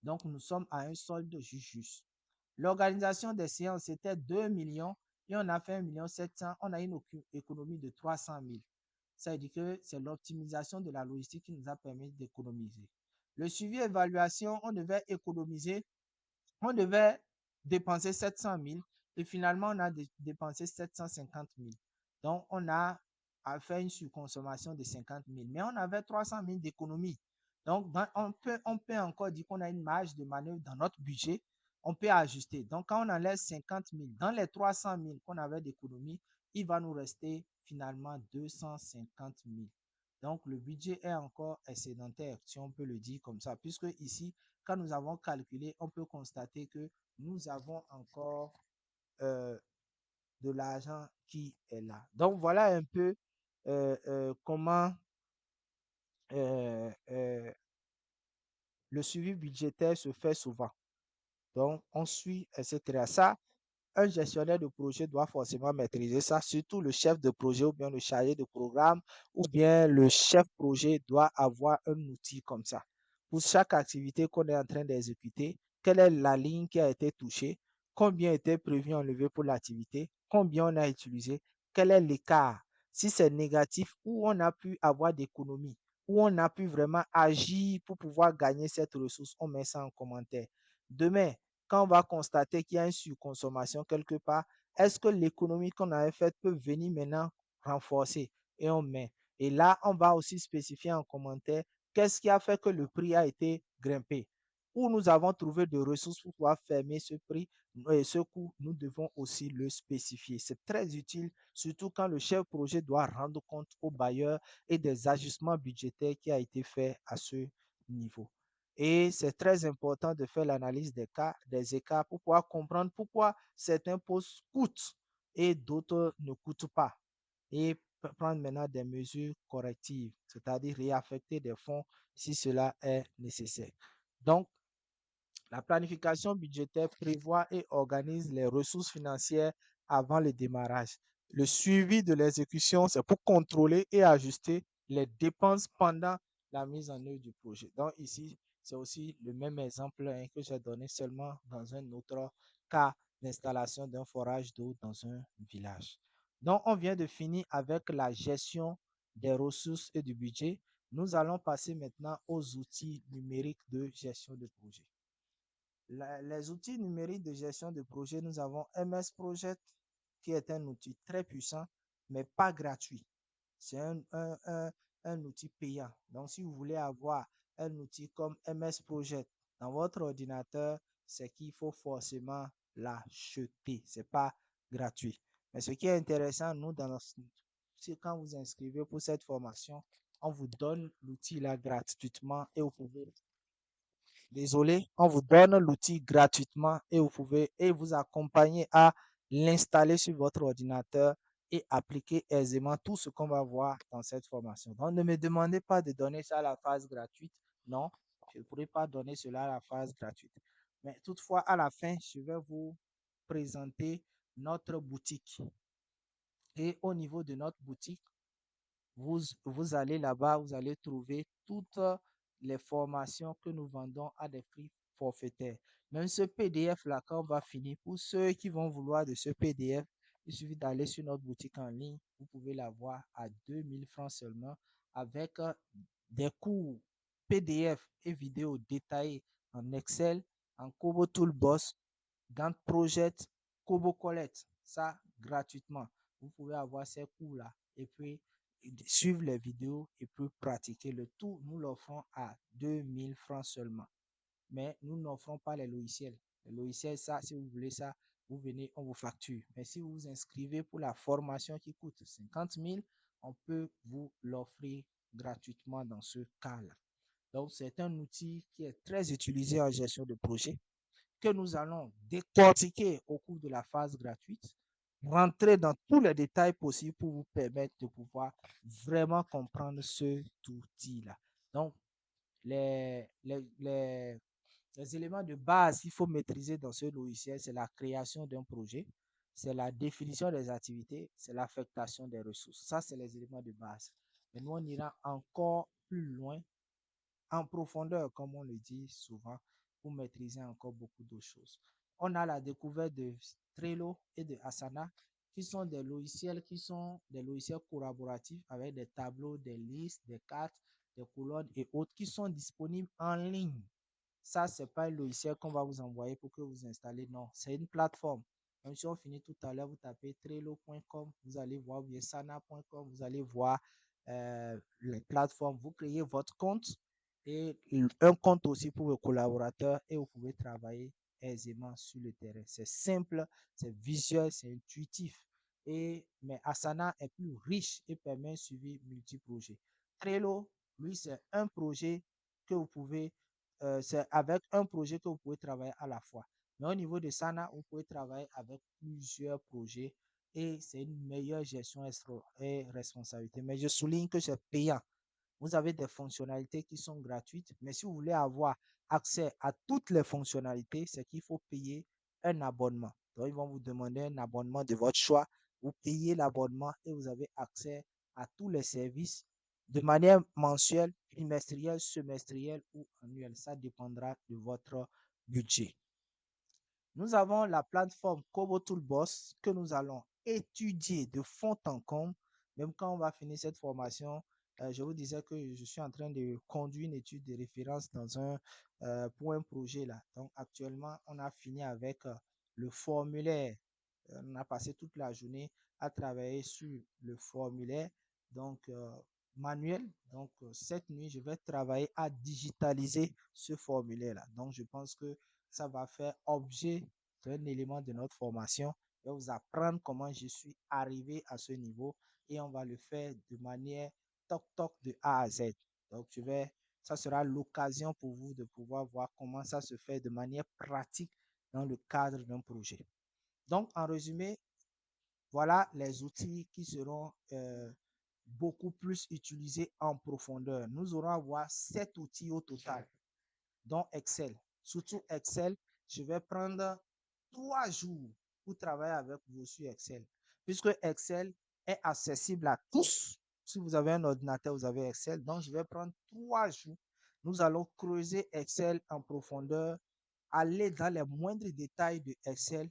Donc, nous sommes à un solde juste. L'organisation des séances, c'était 2 millions et on a fait 1,7 million. On a une économie de 300 000. Ça veut dire que c'est l'optimisation de la logistique qui nous a permis d'économiser. Le suivi évaluation, on devait dépenser 700 000 et finalement, on a dépensé 750 000. Donc, on a fait une surconsommation de 50 000, mais on avait 300 000 d'économie. Donc, on peut encore dire qu'on a une marge de manœuvre dans notre budget. On peut ajuster. Donc, quand on enlève 50 000 dans les 300 000 qu'on avait d'économie, il va nous rester finalement 250 000. Donc, le budget est encore excédentaire, si on peut le dire comme ça, puisque ici, quand nous avons calculé, on peut constater que nous avons encore de l'argent qui est là. Donc, voilà un peu comment euh, euh, le suivi budgétaire se fait souvent. Donc, on suit, etc. Ça, un gestionnaire de projet doit forcément maîtriser ça, surtout le chef de projet ou bien le chargé de programme ou bien le chef projet doit avoir un outil comme ça. Pour chaque activité qu'on est en train d'exécuter, quelle est la ligne qui a été touchée, combien était prévu enlever pour l'activité, combien on a utilisé, quel est l'écart, si c'est négatif, où on a pu avoir d'économie, où on a pu vraiment agir pour pouvoir gagner cette ressource, on met ça en commentaire. Demain, quand on va constater qu'il y a une surconsommation quelque part, est-ce que l'économie qu'on avait faite peut venir maintenant renforcer? Et on met. Et là, on va aussi spécifier en commentaire qu'est-ce qui a fait que le prix a été grimpé. où nous avons trouvé des ressources pour pouvoir fermer ce prix et ce coût, nous devons aussi le spécifier. C'est très utile, surtout quand le chef projet doit rendre compte au bailleur et des ajustements budgétaires qui a été fait à ce niveau. Et c'est très important de faire l'analyse des cas, des écarts pour pouvoir comprendre pourquoi certains postes coûtent et d'autres ne coûtent pas. Et prendre maintenant des mesures correctives, c'est-à-dire réaffecter des fonds si cela est nécessaire. Donc, la planification budgétaire prévoit et organise les ressources financières avant le démarrage. Le suivi de l'exécution, c'est pour contrôler et ajuster les dépenses pendant la mise en œuvre du projet. Donc ici, c'est aussi le même exemple que j'ai donné seulement dans un autre cas d'installation d'un forage d'eau dans un village. Donc on vient de finir avec la gestion des ressources et du budget. Nous allons passer maintenant aux outils numériques de gestion de projet. Les outils numériques de gestion de projet, nous avons MS Project, qui est un outil très puissant, mais pas gratuit. C'est un outil payant. Donc, si vous voulez avoir un outil comme MS Project dans votre ordinateur, c'est qu'il faut forcément l'acheter. Ce n'est pas gratuit. Mais ce qui est intéressant, nous, c'est quand vous inscrivez pour cette formation, on vous donne l'outil là gratuitement et vous pouvez Désolé, on vous donne l'outil gratuitement et vous pouvez vous accompagner à l'installer sur votre ordinateur et appliquer aisément tout ce qu'on va voir dans cette formation. Donc, ne me demandez pas de donner ça à la phase gratuite. Non, je ne pourrai pas donner cela à la phase gratuite. Mais toutefois, à la fin, je vais vous présenter notre boutique. Et au niveau de notre boutique, vous allez là-bas, vous allez trouver toutes les formations que nous vendons à des prix forfaitaires. Même ce PDF-là, quand on va finir, pour ceux qui vont vouloir de ce PDF, il suffit d'aller sur notre boutique en ligne. Vous pouvez l'avoir à 2000 francs seulement avec des cours PDF et vidéos détaillés en Excel, en Kobo Toolbox, Gantt Project, Kobo Colette. Ça, gratuitement. Vous pouvez avoir ces cours-là et puis suivre les vidéos et puis pratiquer le tout. Nous l'offrons à 2000 francs seulement. Mais nous n'offrons pas les logiciels. Les logiciels, ça, si vous voulez ça, vous venez, on vous facture. Mais si vous vous inscrivez pour la formation qui coûte 50 000, on peut vous l'offrir gratuitement dans ce cas-là. Donc, c'est un outil qui est très utilisé en gestion de projet que nous allons décortiquer au cours de la phase gratuite, rentrer dans tous les détails possibles pour vous permettre de pouvoir vraiment comprendre ce outil-là. Donc, les, les, les, les éléments de base qu'il faut maîtriser dans ce logiciel, c'est la création d'un projet, c'est la définition des activités, c'est l'affectation des ressources. Ça, c'est les éléments de base. Mais nous, on ira encore plus loin en profondeur, comme on le dit souvent, pour maîtriser encore beaucoup de choses. On a la découverte de Trello et de Asana, qui sont des logiciels collaboratifs avec des tableaux, des listes, des cartes, des colonnes et autres qui sont disponibles en ligne. Ça, ce n'est pas un logiciel qu'on va vous envoyer pour que vous installez. Non, c'est une plateforme. Même si on finit tout à l'heure, vous tapez trello.com, vous allez voir, bien sana.com, vous allez voir les plateformes. Vous créez votre compte et un compte aussi pour vos collaborateurs et vous pouvez travailler aisément sur le terrain. C'est simple, c'est visuel, c'est intuitif. Mais Asana est plus riche et permet un suivi multi-projet. Trello, lui, c'est un projet que vous pouvez c'est avec un projet que vous pouvez travailler à la fois. Mais au niveau de Sana, vous pouvez travailler avec plusieurs projets et c'est une meilleure gestion et responsabilité. Mais je souligne que c'est payant. Vous avez des fonctionnalités qui sont gratuites, mais si vous voulez avoir accès à toutes les fonctionnalités, c'est qu'il faut payer un abonnement. Donc, ils vont vous demander un abonnement de votre choix. Vous payez l'abonnement et vous avez accès à tous les services de manière mensuelle, trimestrielle, semestrielle ou annuelle. Ça dépendra de votre budget. Nous avons la plateforme Kobo Toolbox que nous allons étudier de fond en comble. Même quand on va finir cette formation, je vous disais que je suis en train de conduire une étude de référence pour un projet là. Donc actuellement, on a fini avec le formulaire. On a passé toute la journée à travailler sur le formulaire. Donc, manuel. Donc, cette nuit, je vais travailler à digitaliser ce formulaire-là. Donc, je pense que ça va faire objet d'un élément de notre formation. Je vais vous apprendre comment je suis arrivé à ce niveau et on va le faire de manière toc-toc de A à Z. Donc, ça sera l'occasion pour vous de pouvoir voir comment ça se fait de manière pratique dans le cadre d'un projet. Donc, en résumé, voilà les outils qui seront beaucoup plus utilisés en profondeur. Nous aurons à voir 7 outils au total, dont Excel. Surtout Excel, je vais prendre 3 jours pour travailler avec vous sur Excel, puisque Excel est accessible à tous. Si vous avez un ordinateur, vous avez Excel. Donc, je vais prendre 3 jours. Nous allons creuser Excel en profondeur, aller dans les moindres détails de Excel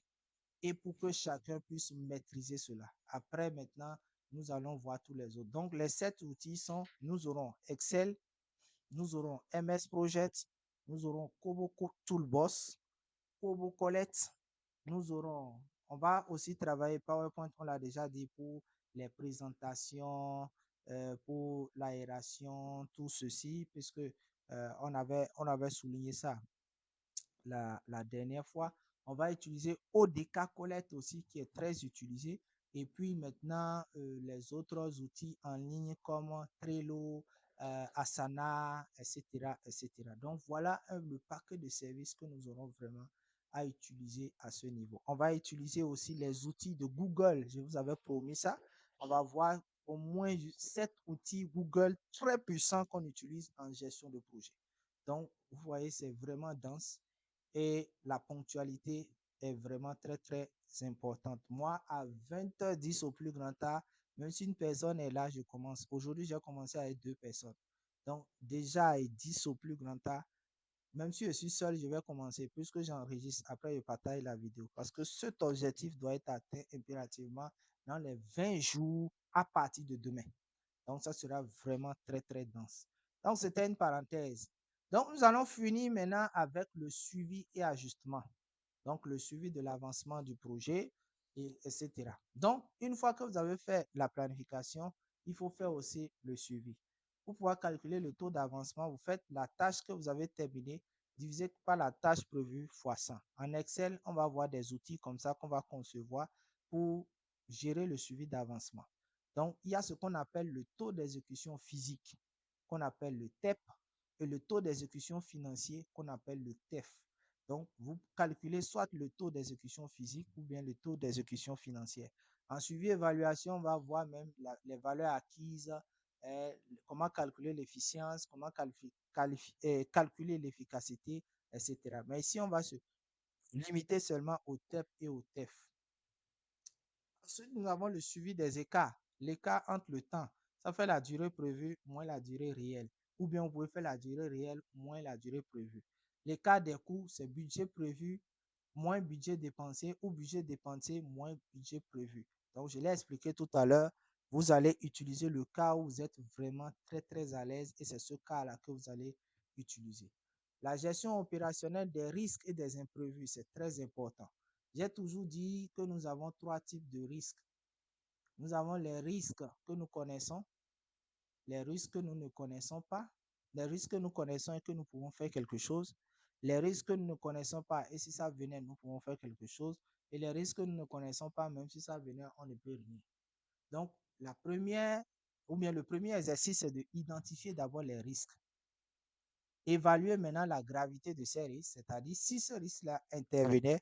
et pour que chacun puisse maîtriser cela. Après, maintenant, nous allons voir tous les autres. Donc, les 7 outils sont, nous aurons Excel, nous aurons MS Project, nous aurons Kobo Toolbox, Kobo Collect, on va aussi travailler PowerPoint, on l'a déjà dit, pour les présentations, pour l'aération, tout ceci, puisque on avait souligné ça la dernière fois. On va utiliser ODK Collect aussi, qui est très utilisé. Et puis maintenant, les autres outils en ligne comme Trello, Asana, etc., etc. Donc, voilà le paquet de services que nous aurons vraiment à utiliser à ce niveau. On va utiliser aussi les outils de Google. Je vous avais promis ça. On va voir au moins 7 outils Google très puissants qu'on utilise en gestion de projet. Donc, vous voyez, c'est vraiment dense et la ponctualité est vraiment très, très importante. Moi, à 20h10 au plus grand tard, même si une personne est là, je commence. Aujourd'hui, j'ai commencé avec 2 personnes. Donc, déjà à 10 au plus grand tard, même si je suis seul, je vais commencer puisque j'enregistre. Après, je partage la vidéo parce que cet objectif doit être atteint impérativement dans les 20 jours à partir de demain. Donc, ça sera vraiment très, très dense. Donc, c'était une parenthèse. Donc, nous allons finir maintenant avec le suivi et ajustement. Donc, le suivi de l'avancement du projet, etc. Donc, une fois que vous avez fait la planification, il faut faire aussi le suivi. Pour pouvoir calculer le taux d'avancement, vous faites la tâche que vous avez terminée divisé par la tâche prévue fois 100. En Excel, on va avoir des outils comme ça qu'on va concevoir pour gérer le suivi d'avancement. Donc, il y a ce qu'on appelle le taux d'exécution physique, qu'on appelle le TEP, et le taux d'exécution financier, qu'on appelle le TEF. Donc, vous calculez soit le taux d'exécution physique ou bien le taux d'exécution financière. En suivi évaluation, on va voir même les valeurs acquises, comment calculer l'efficience, comment calculer l'efficacité, etc. Mais ici, on va se limiter seulement au TEP et au TEF. Ensuite, nous avons le suivi des écarts. L'écart entre le temps, ça fait la durée prévue moins la durée réelle. Ou bien vous pouvez faire la durée réelle moins la durée prévue. L'écart des coûts, c'est budget prévu moins budget dépensé ou budget dépensé moins budget prévu. Donc, je l'ai expliqué tout à l'heure. Vous allez utiliser le cas où vous êtes vraiment très, très à l'aise et c'est ce cas-là que vous allez utiliser. La gestion opérationnelle des risques et des imprévus, c'est très important. J'ai toujours dit que nous avons 3 types de risques. Nous avons les risques que nous connaissons, les risques que nous ne connaissons pas, les risques que nous connaissons et que nous pouvons faire quelque chose, les risques que nous ne connaissons pas et si ça venait, nous pouvons faire quelque chose, et les risques que nous ne connaissons pas, même si ça venait, on ne peut rien. Donc, la première, ou bien le premier exercice, c'est d'identifier d'abord les risques. Évaluer maintenant la gravité de ces risques, c'est-à-dire si ce risque-là intervenait,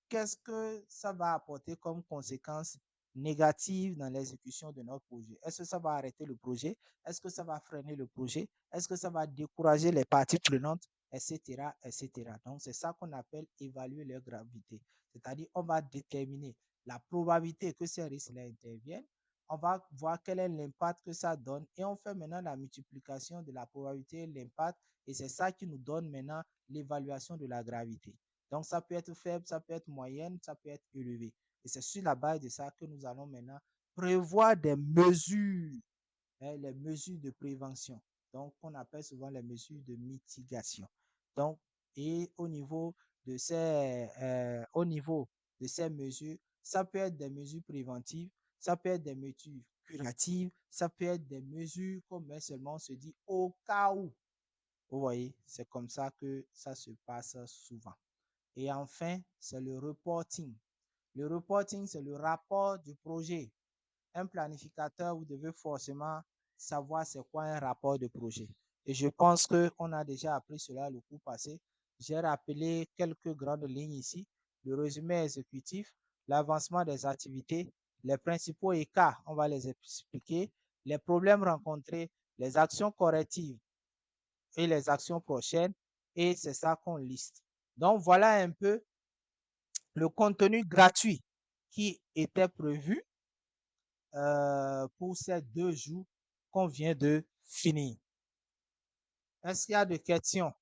qu'est-ce que ça va apporter comme conséquence négative dans l'exécution de notre projet? Est-ce que ça va arrêter le projet? Est-ce que ça va freiner le projet? Est-ce que ça va décourager les parties prenantes, etc., etc. Donc, c'est ça qu'on appelle évaluer leur gravité. C'est-à-dire, on va déterminer la probabilité que ces risques-là interviennent. On va voir quel est l'impact que ça donne et on fait maintenant la multiplication de la probabilité et l'impact et c'est ça qui nous donne maintenant l'évaluation de la gravité. Donc, ça peut être faible, ça peut être moyenne, ça peut être élevé. Et c'est sur la base de ça que nous allons maintenant prévoir des mesures, les mesures de prévention. Donc, on appelle souvent les mesures de mitigation. Donc, et au niveau de ces mesures, ça peut être des mesures préventives, ça peut être des mesures curatives, ça peut être des mesures qu'on met seulement, on se dit au cas où. Vous voyez, c'est comme ça que ça se passe souvent. Et enfin, c'est le reporting. Le reporting, c'est le rapport du projet. Un planificateur, vous devez forcément savoir c'est quoi un rapport de projet. Et je pense qu'on a déjà appris cela le coup passé. J'ai rappelé quelques grandes lignes ici. Le résumé exécutif, l'avancement des activités, les principaux écarts, on va les expliquer, les problèmes rencontrés, les actions correctives et les actions prochaines. Et c'est ça qu'on liste. Donc voilà un peu le contenu gratuit qui était prévu pour ces 2 jours qu'on vient de finir. Est-ce qu'il y a des questions?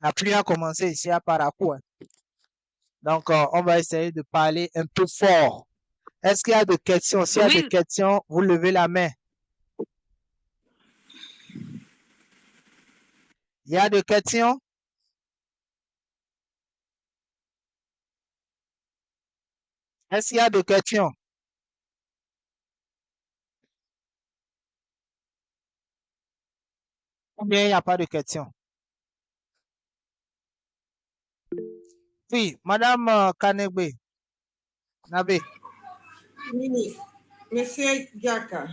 La pluie a commencé ici à Parakou. Donc, on va essayer de parler un peu fort. Est-ce qu'il y a des questions? S'il y a des Oui, questions, vous levez la main. Il y a des questions? Est-ce qu'il y a des questions? Ou bien il n'y a pas de questions? Oui, Madame Kanegbe, Nabe. Oui, Monsieur Diaka,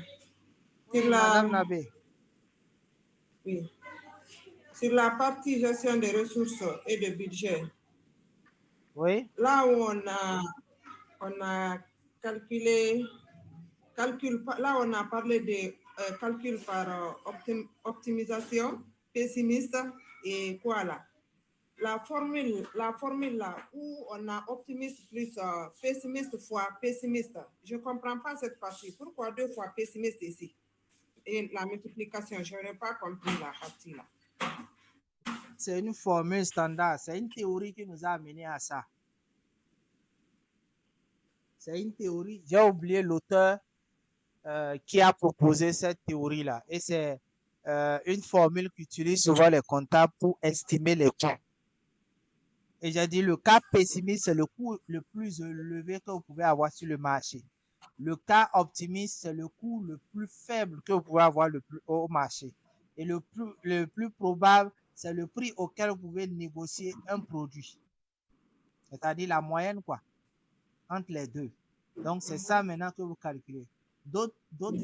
Oui, Madame Nabe. oui, sur la partie gestion des ressources et de budget, Oui, là où on a calculé, là on a parlé de calcul par optimisation pessimiste et quoi là? La formule là où on a optimiste plus pessimiste fois pessimiste, je ne comprends pas cette partie. Pourquoi 2 fois pessimiste ici? Et la multiplication, je n'aurais pas compris la partie là. c'est une formule standard. C'est une théorie qui nous a amené à ça. C'est une théorie. J'ai oublié l'auteur qui a proposé cette théorie-là. Et c'est une formule qu'utilisent souvent les comptables pour estimer les coûts. Et j'ai dit, le cas pessimiste, c'est le coût le plus élevé que vous pouvez avoir sur le marché. Le cas optimiste, c'est le coût le plus faible que vous pouvez avoir le plus haut au marché. Et le plus probable, c'est le prix auquel vous pouvez négocier un produit. C'est-à-dire la moyenne, quoi, entre les deux. Donc, c'est ça maintenant que vous calculez. D'autres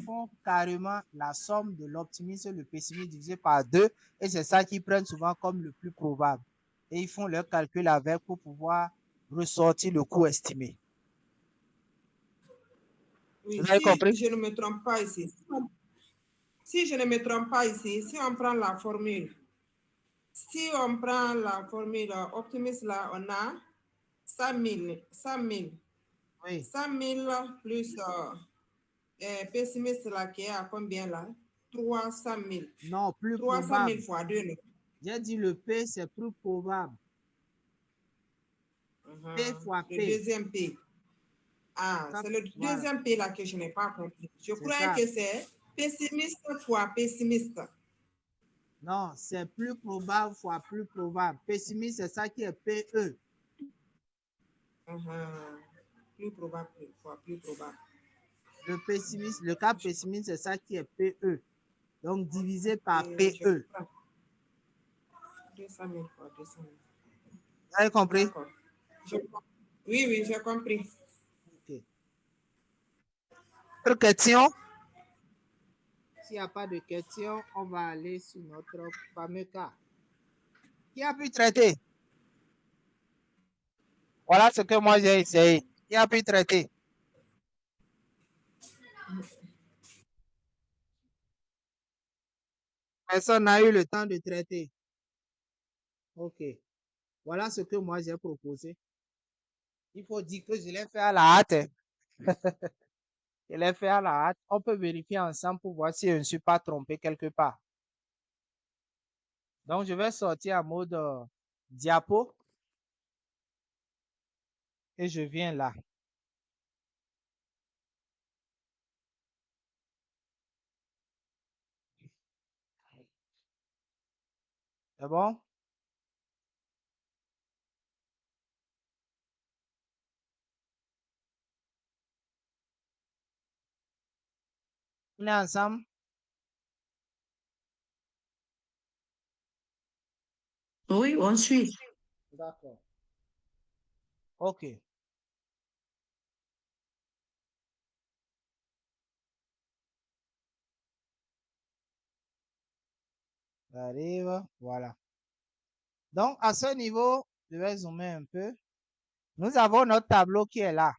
font carrément la somme de l'optimisme et le pessimisme divisé par 2, et c'est ça qu'ils prennent souvent comme le plus probable. Et ils font leur calcul avec pour pouvoir ressortir le coût estimé. Oui, Vous avez si compris? je ne me trompe pas ici, si je ne me trompe pas ici, si on prend la formule, optimiste là, on a 100 000, 100 000, Oui. 100 000 plus pessimiste là qui est à combien là? 300 000. Non, plus 300 000 probable. fois 2. J'ai dit le P, c'est plus probable. P fois Le P. deuxième P. Ah, Ça, c'est le voilà, deuxième P là que je n'ai pas compris. Je c'est croyais ça. que c'est pessimiste fois pessimiste. Non, c'est plus probable fois plus probable. Pessimiste, c'est ça qui est PE. Plus probable fois plus probable. Le pessimiste, le cas pessimiste, c'est ça qui est PE. Donc, divisé par Et je PE. comprends. 200 000 fois 200 000. Vous avez compris? D'accord. Oui, oui, j'ai compris. Ok. Autre question? S'il n'y a pas de questions, on va aller sur notre fameux cas. Qui a pu traiter? Voilà ce que moi j'ai essayé. Qui a pu traiter? Personne n'a eu le temps de traiter. Ok. Voilà ce que moi j'ai proposé. Il faut dire que je l'ai fait à la hâte. Hein. Je l'ai fait à la hâte. On peut vérifier ensemble pour voir si je ne suis pas trompé quelque part. Donc, je vais sortir en mode diapo et je viens là. C'est bon? On est ensemble? Oui, on suit. D'accord. OK. J'arrive. Voilà. Donc, à ce niveau, je vais zoomer un peu. Nous avons notre tableau qui est là.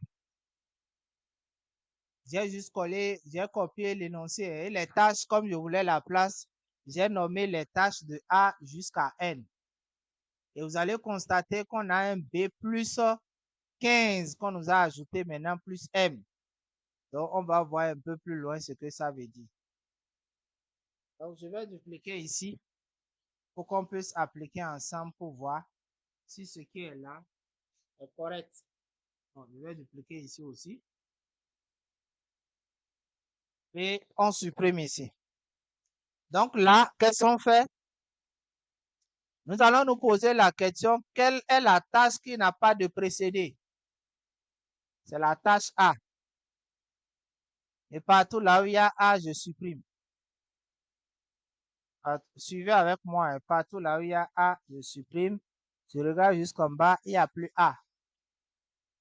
J'ai juste collé, j'ai copié l'énoncé et les tâches comme je voulais la place. J'ai nommé les tâches de A jusqu'à N. Et vous allez constater qu'on a un B plus 15 qu'on nous a ajouté maintenant plus M. Donc, on va voir un peu plus loin ce que ça veut dire. Donc, je vais dupliquer ici pour qu'on puisse appliquer ensemble pour voir si ce qui est là est correct. Donc, je vais dupliquer ici aussi. Et on supprime ici. Donc là, qu'est-ce qu'on fait? Nous allons nous poser la question, quelle est la tâche qui n'a pas de précédé? C'est la tâche A. Et partout là où il y a A, je supprime. Suivez avec moi. Hein. Partout là où il y a A, je supprime. Je regarde jusqu'en bas, il n'y a plus A.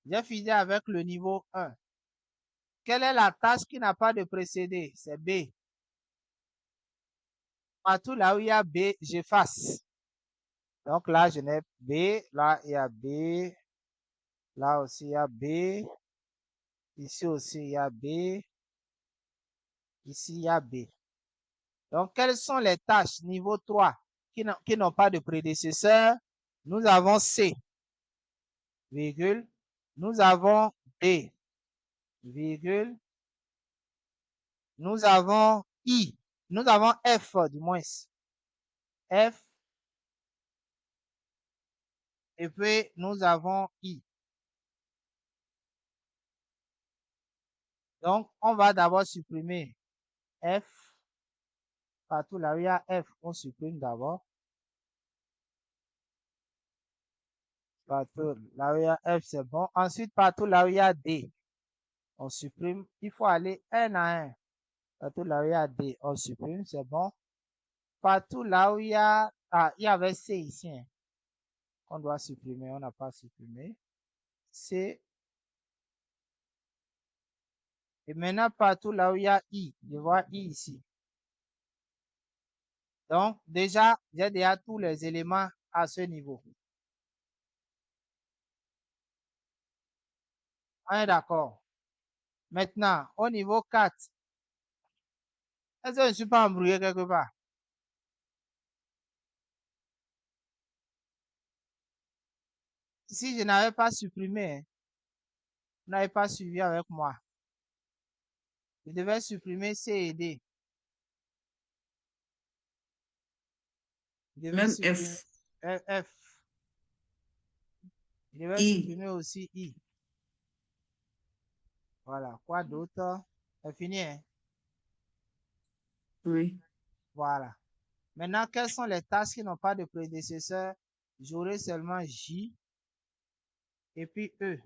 J'ai fini avec le niveau 1. Quelle est la tâche qui n'a pas de précédé? C'est B. Partout là où il y a B, j'efface. Donc là, je n'ai B. Là, il y a B. Là aussi, il y a B. Ici aussi, il y a B. Ici, il y a B. Donc, quelles sont les tâches niveau 3 qui n'ont pas de prédécesseur? Nous avons C, virgule. Nous avons D, virgule. Nous avons I. Nous avons F, du moins. F. Et puis, nous avons I. Donc, on va d'abord supprimer F. Partout là où il y a F, on supprime d'abord. Partout là où il y a F, c'est bon. Ensuite, partout là où il y a D, on supprime. Il faut aller un à un. Partout là où il y a D, on supprime, c'est bon. Partout là où il y a... Ah, il y avait C ici. Hein, on doit supprimer, on n'a pas supprimé. C. Et maintenant, partout là où il y a I, je vois I ici. Donc, déjà, j'ai déjà tous les éléments à ce niveau. On est d'accord. Maintenant, au niveau 4, est-ce que je ne suis pas embrouillé quelque part? Si je n'avais pas supprimé, hein, vous n'avez pas suivi avec moi. Je devais supprimer C et D. Je devais Même supprimer F, F. Je devais I, supprimer aussi I. Voilà. Quoi d'autre? C'est fini, hein? oui. Voilà. Maintenant, quelles sont les tâches qui n'ont pas de prédécesseur? J'aurai seulement J et puis E.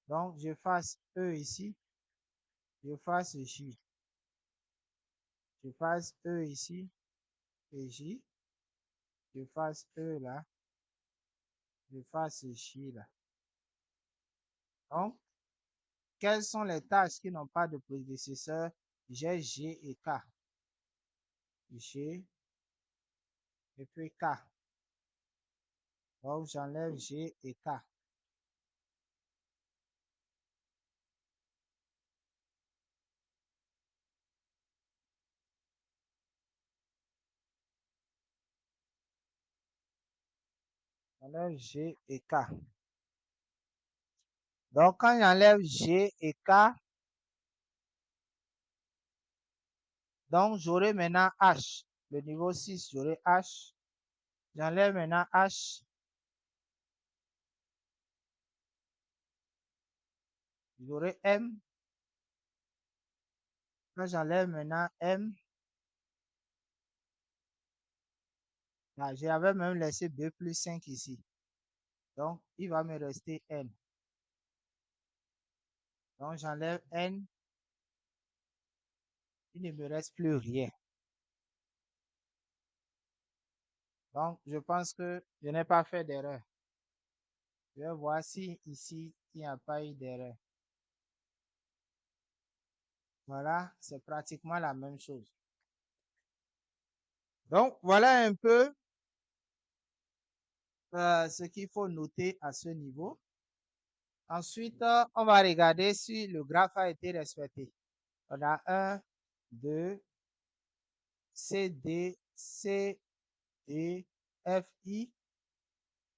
Donc, je fasse E ici. Je fasse J. Je fasse E ici et J. Je fasse E là. Je fasse J là. Donc, quelles sont les tâches qui n'ont pas de prédécesseur? J'ai G et K. G et puis K. Donc, j'enlève G et K. J'enlève G et K. Donc, quand j'enlève G et K, donc j'aurai maintenant H. Le niveau 6, j'aurai H. J'enlève maintenant H. J'aurai M. Quand j'enlève maintenant M, là, j'avais même laissé B plus 5 ici. Donc, il va me rester N. Donc, j'enlève N. Il ne me reste plus rien. Donc, je pense que je n'ai pas fait d'erreur. Je vais voir si ici, il n'y a pas eu d'erreur. Voilà, c'est pratiquement la même chose. Donc, voilà un peu ce qu'il faut noter à ce niveau. Ensuite, on va regarder si le graphe a été respecté. On a 1, 2, C, D, C, E, F, I,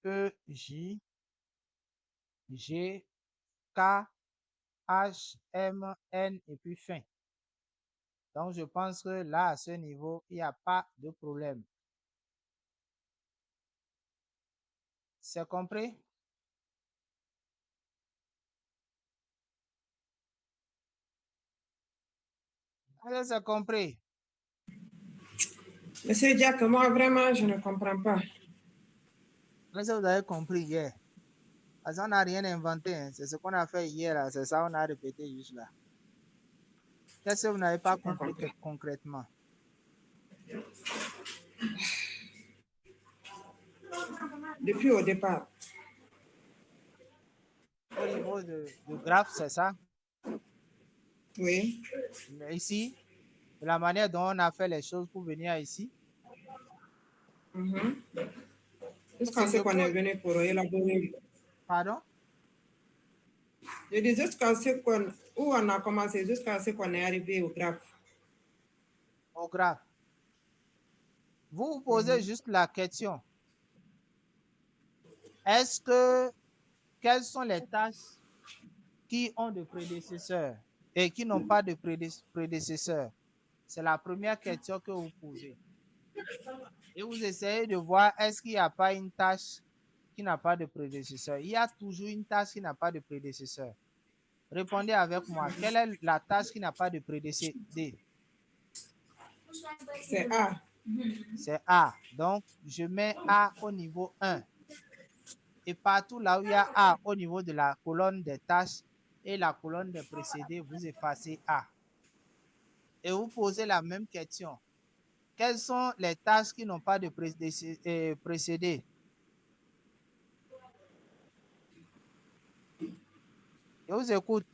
E, J, G, K, H, M, N et puis fin. Donc, je pense que là, à ce niveau, il n'y a pas de problème. C'est compris? Est-ce que c'est compris? Monsieur Jack, moi vraiment, je ne comprends pas. Est-ce que vous avez compris hier? Parce qu'on n'a rien inventé. Hein. C'est ce qu'on a fait hier. Là. C'est ça qu'on a répété juste là. Qu'est-ce que vous n'avez pas compris concrètement? Depuis au départ. Au niveau du graphe, c'est ça? Oui. Mais ici, de la manière dont on a fait les choses pour venir ici. Jusqu'à ce qu'on est venu pour élaborer. Pardon? Je dis jusqu'à ce qu'on, où on a commencé, jusqu'à ce qu'on est arrivé au graphe. Au graphe. Vous vous posez juste la question. Est-ce que, quelles sont les tâches qui ont de prédécesseurs et qui n'ont pas de prédécesseurs? C'est la première question que vous posez. Et vous essayez de voir est-ce qu'il n'y a pas une tâche qui n'a pas de prédécesseur. Il y a toujours une tâche qui n'a pas de prédécesseur. Répondez avec moi. Quelle est la tâche qui n'a pas de prédécesseur? C'est A. C'est A. Donc, je mets A au niveau 1. Et partout là où il y a A au niveau de la colonne des tâches et la colonne des précédés, vous effacez A. Et vous posez la même question. Quelles sont les tâches qui n'ont pas de précédé? Je vous écoute.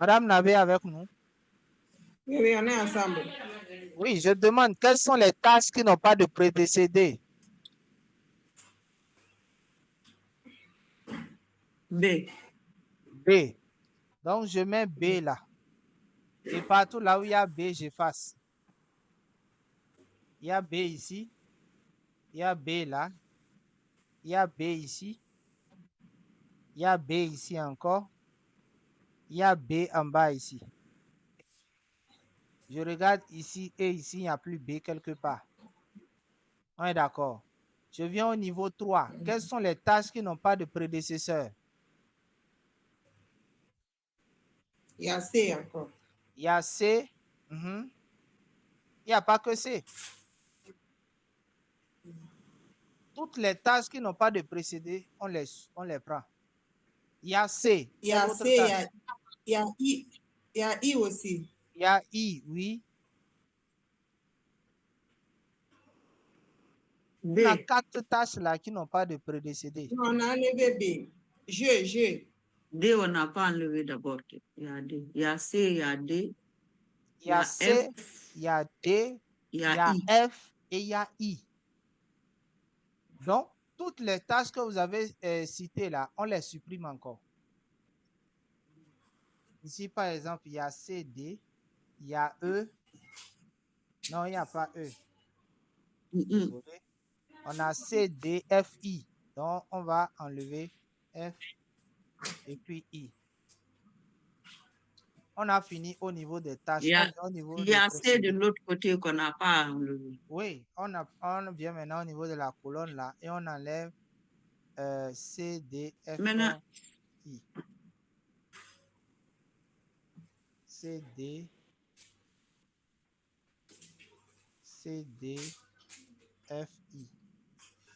Madame Nabé avec nous. Oui, oui, on est ensemble. Oui, je demande quelles sont les tâches qui n'ont pas de précédé. B. B. Donc, je mets B là. Et partout là où il y a B, j'efface. Il y a B ici. Il y a B là. Il y a B ici. Il y a B ici encore. Il y a B en bas ici. Je regarde ici et ici, il n'y a plus B quelque part. On est d'accord. Je viens au niveau 3. Quelles sont les tâches qui n'ont pas de prédécesseur? Il y a C encore. Il y a C. Il n'y a pas que C. Toutes les tâches qui n'ont pas de précédé, on les prend. Il y a C. Il y a C, il y a I. Il y a I aussi. Il y a I, oui. B. On a 4 tâches là qui n'ont pas de prédécédé. On a enlevé B. G. D, on n'a pas enlevé d'abord. Il y a D. Il y a C, il y a D. Il y a C, il y a D, il y a I. F et il y a I. Donc, toutes les tâches que vous avez citées là, on les supprime encore. Ici, par exemple, il y a C, D, il y a E. Non, il n'y a pas E. Désolé. On a C, D, F, I. Donc, on va enlever F et puis I. On a fini au niveau des tâches. Il y a, On vient au niveau il y a des C de précédés. l'autre côté qu'on n'a pas enlevé. Oui, on vient maintenant au niveau de la colonne là et on enlève C, D, F, Maintenant, I. C, D, F, I.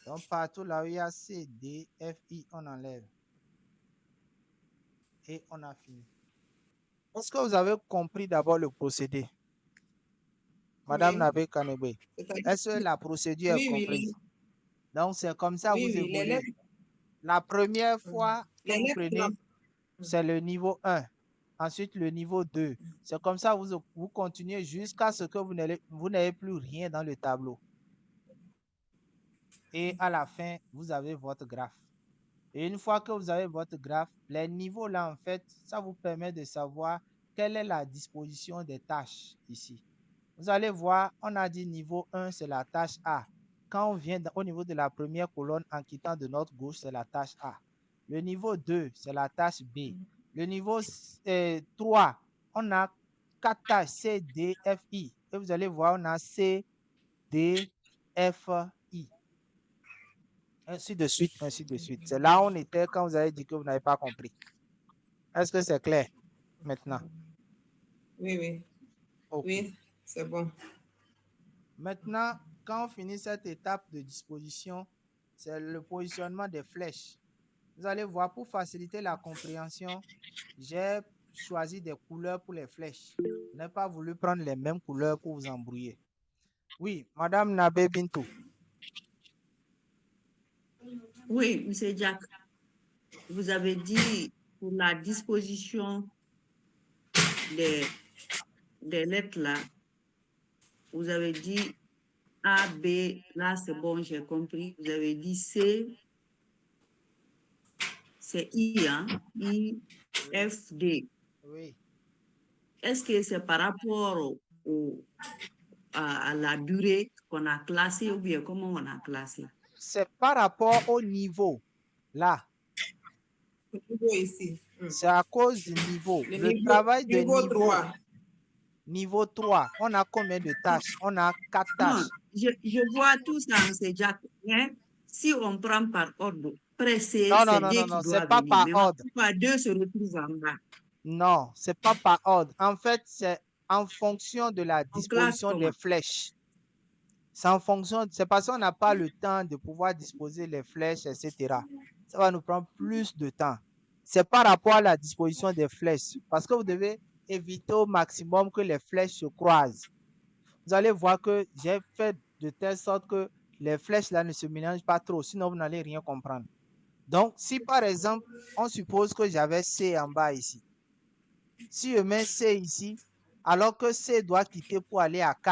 Donc, partout là où il y a C, D, F, I, on enlève. Et on a fini. Est-ce que vous avez compris d'abord le procédé? Madame Oui. Nabé Kanebe, C'est-à-dire- est-ce que la procédure est Oui, oui, comprise? Donc, c'est comme ça oui, vous oui, les évoluez. lettres. La première fois que Les vous lettres de la- prenez, c'est le niveau 1. Ensuite, le niveau 2. C'est comme ça vous continuez jusqu'à ce que vous n'ayez plus rien dans le tableau. Et à la fin, vous avez votre graphe. Et une fois que vous avez votre graphe, les niveaux là, en fait, ça vous permet de savoir quelle est la disposition des tâches ici. Vous allez voir, on a dit niveau 1, c'est la tâche A. Quand on vient au niveau de la première colonne en quittant de notre gauche, c'est la tâche A. Le niveau 2, c'est la tâche B. Le niveau 3, on a 4 tâches C, D, F, I. Et vous allez voir, on a C, D, F, I. Ainsi de suite, ainsi de suite. C'est là où on était quand vous avez dit que vous n'avez pas compris. Est-ce que c'est clair maintenant? Oui, oui. OK. Oui, c'est bon. Maintenant, quand on finit cette étape de disposition, c'est le positionnement des flèches. Vous allez voir, pour faciliter la compréhension, j'ai choisi des couleurs pour les flèches. Je n'ai pas voulu prendre les mêmes couleurs pour vous embrouiller. Oui, Madame Nabé Bintou. Oui, M. Jack, vous avez dit pour la disposition des lettres là, vous avez dit A, B, là c'est bon, j'ai compris. Vous avez dit C, c'est I, hein? I, F, D. Oui. Est-ce que c'est par rapport à la durée qu'on a classée ou bien comment on a classé? C'est par rapport au niveau. Là, Le niveau ici. c'est à cause du niveau. Le Niveau, travail de niveau niveau. 3. Niveau 3, on a combien de tâches? On a 4 Non, tâches. je vois tout ça, M. Jack. Hein? Si on prend par ordre, pressé, Non, non, c'est non, D non, qui non, c'est doit pas venir. par Mais ordre. pourquoi 2 se retrouvent en bas? Non, c'est pas par ordre. En fait, c'est en fonction de la On classe disposition des comment? flèches. C'est en fonction, c'est parce qu'on n'a pas le temps de pouvoir disposer les flèches, etc. Ça va nous prendre plus de temps. C'est par rapport à la disposition des flèches. Parce que vous devez éviter au maximum que les flèches se croisent. Vous allez voir que j'ai fait de telle sorte que les flèches là ne se mélangent pas trop, sinon vous n'allez rien comprendre. Donc, si par exemple, on suppose que j'avais C en bas ici. Si je mets C ici, alors que C doit quitter pour aller à K,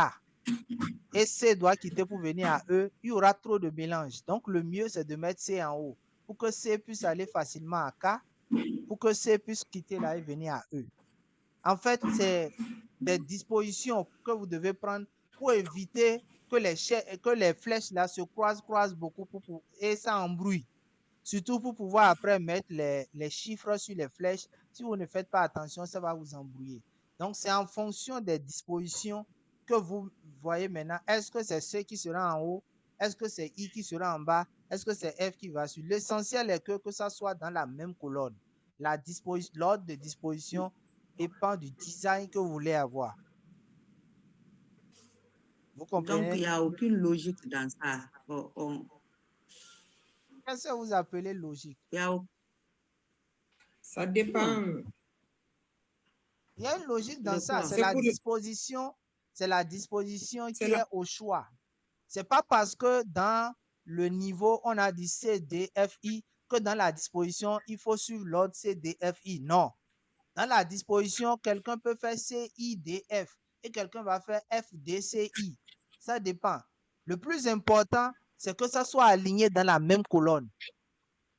et C doit quitter pour venir à E, il y aura trop de mélange. Donc, le mieux, c'est de mettre C en haut pour que C puisse aller facilement à K, pour que C puisse quitter là et venir à E. En fait, c'est des dispositions que vous devez prendre pour éviter que les flèches là se croisent beaucoup et ça embrouille. Surtout pour pouvoir après mettre les chiffres sur les flèches. Si vous ne faites pas attention, ça va vous embrouiller. Donc, c'est en fonction des dispositions que vous voyez maintenant. Est-ce que c'est C qui sera en haut? Est-ce que c'est I qui sera en bas? Est-ce que c'est F qui va suivre? L'essentiel est que ça soit dans la même colonne. L'ordre de disposition dépend du design que vous voulez avoir. Vous Donc, il comprenez? n'y a aucune logique dans ça. Qu'est-ce que vous appelez logique? Ça dépend. Il y a une logique dans De ça. quoi? C'est la disposition qui est au choix. C'est pas parce que dans le niveau, on a dit C, D, F, I, que dans la disposition, il faut suivre l'ordre C, D, F, I. Non. Dans la disposition, quelqu'un peut faire C, I, D, F et quelqu'un va faire F, D, C, I. Ça dépend. Le plus important, c'est que ça soit aligné dans la même colonne.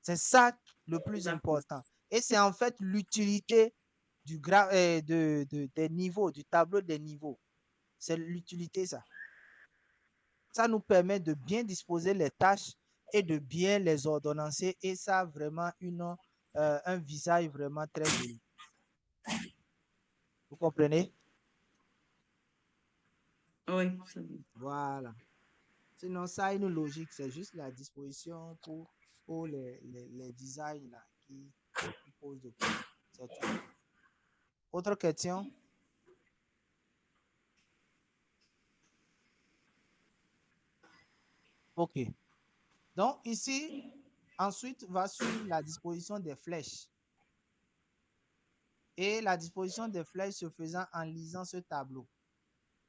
C'est ça le plus important. Et c'est en fait l'utilité des niveaux, du tableau des niveaux. C'est l'utilité, ça. Ça nous permet de bien disposer les tâches et de bien les ordonnancer. Et ça a vraiment un visage vraiment très joli. Vous comprenez? Oui, c'est bon. Voilà. Sinon, ça a une logique. C'est juste la disposition pour les designs là, qui posent de problème. C'est tout. Autre question? OK. Donc ici, ensuite va suivre la disposition des flèches. Et la disposition des flèches se faisant en lisant ce tableau.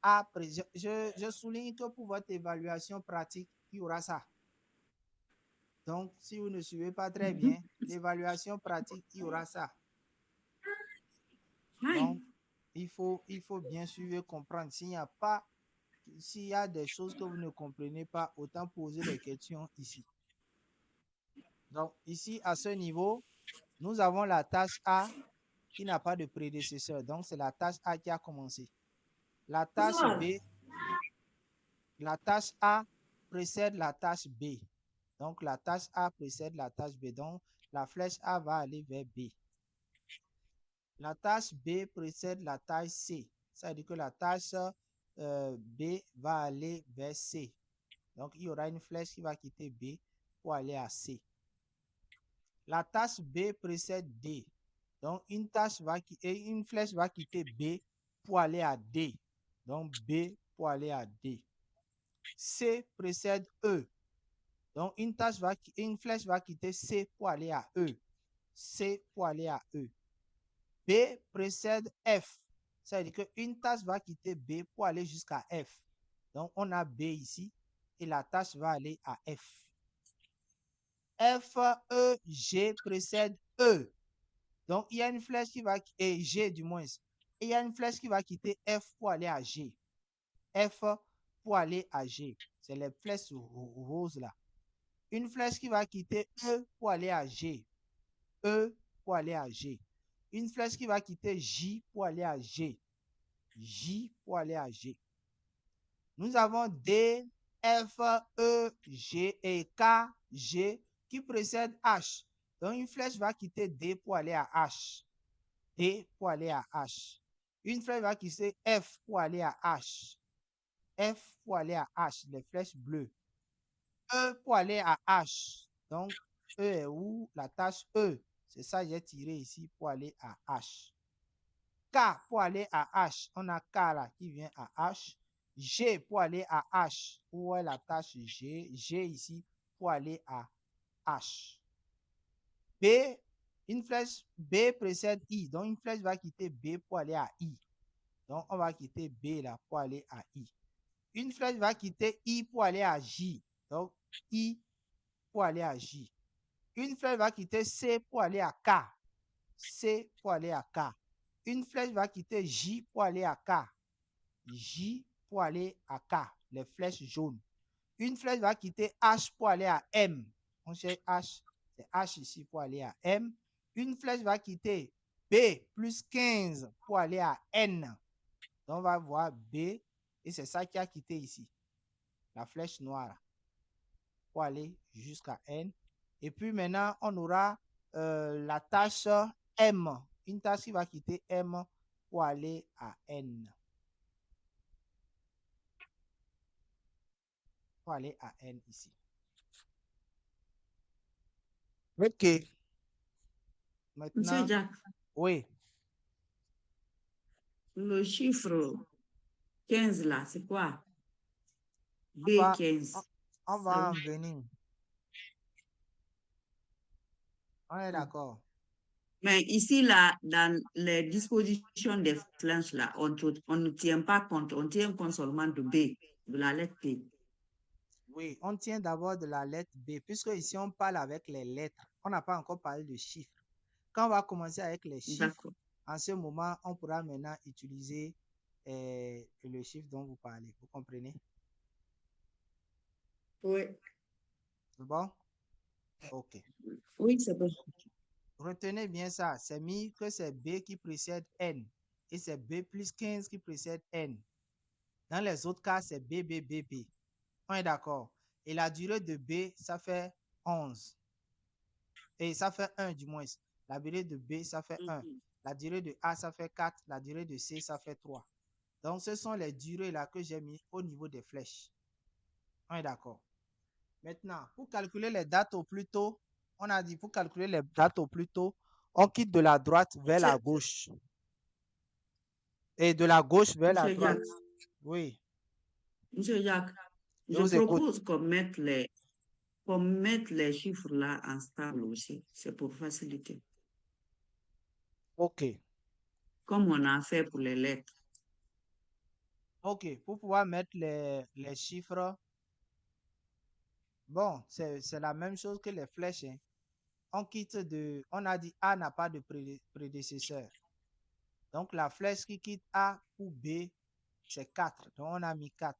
Après, je souligne que pour votre évaluation pratique, il y aura ça. Donc, si vous ne suivez pas très bien, l'évaluation pratique, il y aura ça. Donc, il faut bien suivre et comprendre. S'il y a des choses que vous ne comprenez pas, autant poser les questions ici. Donc, ici, à ce niveau, nous avons la tâche A qui n'a pas de prédécesseur. Donc, c'est la tâche A qui a commencé. La tâche A précède la tâche B. Donc, la tâche A précède la tâche B. Donc, la flèche A va aller vers B. La tâche B précède la tâche C. Ça veut dire que la tâche B va aller vers C. Donc, il y aura une flèche qui va quitter B pour aller à C. La tâche B précède D. Donc, une flèche va quitter B pour aller à D. Donc, B pour aller à D. C précède E. Donc, une flèche va quitter C pour aller à E. C pour aller à E. B précède F. Ça veut dire qu'une tâche va quitter B pour aller jusqu'à F. Donc, on a B ici et la tâche va aller à F. F, E, G précède E. Donc, il y a une flèche qui va et G du moins. Et il y a une flèche qui va quitter F pour aller à G. F pour aller à G. C'est les flèches roses là. Une flèche qui va quitter E pour aller à G. E pour aller à G. Une flèche qui va quitter J pour aller à G. J pour aller à G. Nous avons D, F, E, G et K, G qui précèdent H. Donc, une flèche va quitter D pour aller à H. D pour aller à H. Une flèche va quitter F pour aller à H. F pour aller à H, les flèches bleues. E pour aller à H. Donc, E est où? La tâche E. C'est ça que j'ai tiré ici pour aller à H. K pour aller à H. On a K là qui vient à H. G pour aller à H. Où est la tâche G? G ici pour aller à H. B, une flèche B précède I. Donc, une flèche va quitter B pour aller à I. Donc, on va quitter B là pour aller à I. Une flèche va quitter I pour aller à J. Donc, I pour aller à J. Une flèche va quitter C pour aller à K. C pour aller à K. Une flèche va quitter J pour aller à K. J pour aller à K. Les flèches jaunes. Une flèche va quitter H pour aller à M. On cherche H. C'est H ici pour aller à M. Une flèche va quitter B plus 15 pour aller à N. Donc, on va voir B. Et c'est ça qui a quitté ici. La flèche noire. Pour aller jusqu'à N. Et puis maintenant, on aura la tâche M. Une tâche qui va quitter M pour aller à N. Pour aller à N ici. OK. Maintenant, Monsieur Jack, oui. le chiffre 15 là, c'est quoi? va- B15. On va en venir. On est d'accord. Mais ici, là, dans les dispositions des flèches, là, on ne tient pas compte, on tient compte seulement de B, de la lettre B. Oui, on tient d'abord de la lettre B, puisque ici, on parle avec les lettres. On n'a pas encore parlé de chiffres. Quand on va commencer avec les chiffres, en ce moment, on pourra maintenant utiliser le chiffre dont vous parlez. Vous comprenez? Oui. C'est bon? OK. Oui, c'est bon. Retenez bien ça. C'est mis que c'est B qui précède N. Et c'est B plus 15 qui précède N. Dans les autres cas, c'est B, B, B, B. On est d'accord. Et la durée de B, ça fait 11. Et ça fait 1 du moins. La durée de B, ça fait 1. La durée de A, ça fait 4. La durée de C, ça fait 3. Donc, ce sont les durées là que j'ai mis au niveau des flèches. On est d'accord. Maintenant, pour calculer les dates au plus tôt, on a dit pour calculer les dates au plus tôt, on quitte de la droite vers la gauche. Et de la gauche vers la droite. Oui. Monsieur Jacques, je propose qu'on mette les qu'on mette les chiffres là en stable aussi. C'est pour faciliter. OK. Comme on a fait pour les lettres. OK. Pour pouvoir mettre les chiffres, bon, c'est la même chose que les flèches. Hein. On a dit A n'a pas de prédécesseur. Donc, la flèche qui quitte A ou B, c'est 4. Donc, on a mis 4.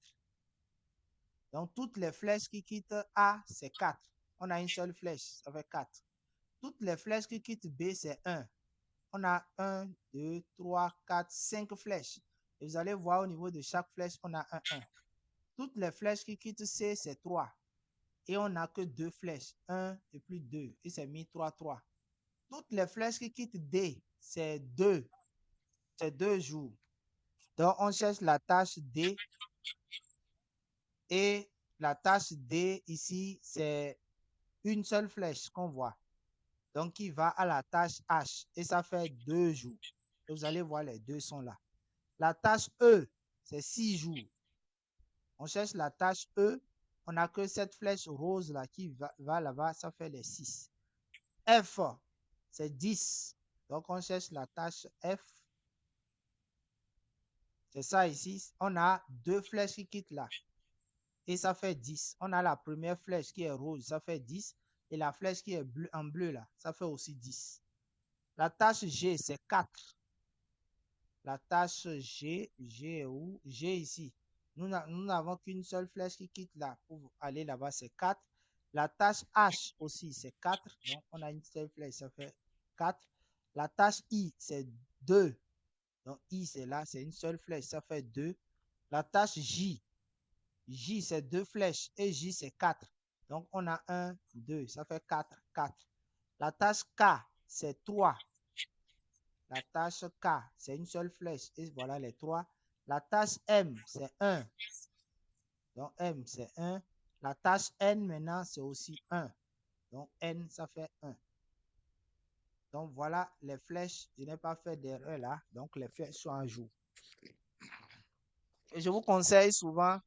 Donc, toutes les flèches qui quittent A, c'est 4. On a une seule flèche, ça fait 4. Toutes les flèches qui quittent B, c'est 1. On a 1, 2, 3, 4, 5 flèches. Et vous allez voir au niveau de chaque flèche, on a un 1. Toutes les flèches qui quittent C, c'est 3. Et on n'a que 2 flèches. 1 et plus 2. Et c'est mis 3, 3. Toutes les flèches qui quittent D, c'est 2. C'est 2 jours. Donc, on cherche la tâche D. Et la tâche D ici, c'est une seule flèche qu'on voit. Donc, qui va à la tâche H. Et ça fait 2 jours. Et vous allez voir, les deux sont là. La tâche E, c'est 6 jours. On cherche la tâche E. On n'a que cette flèche rose là qui va là-bas. Ça fait les 6. F, c'est 10. Donc, on cherche la tâche F. C'est ça ici. On a 2 flèches qui quittent là. Et ça fait 10. On a la première flèche qui est rouge, ça fait 10. Et la flèche qui est en bleu là, ça fait aussi 10. La tâche G, c'est 4. La tâche G, G est où? G ici. Nous n'avons qu'une seule flèche qui quitte là pour aller là-bas, c'est 4. La tâche H aussi, c'est 4. Donc, on a une seule flèche, ça fait 4. La tâche I, c'est 2. Donc, I, c'est là, c'est une seule flèche, ça fait 2. La tâche J, J, c'est 2 flèches et J, c'est 4. Donc, on a 1, 2, ça fait 4, 4. La tâche K, c'est 3. La tâche K, c'est une seule flèche et voilà les 3. La tâche M, c'est 1. Donc, M, c'est 1. La tâche N, maintenant, c'est aussi 1. Donc, N, ça fait 1. Donc, voilà les flèches. Je n'ai pas fait d'erreur là. Donc, les flèches sont à jour. Et je vous conseille souvent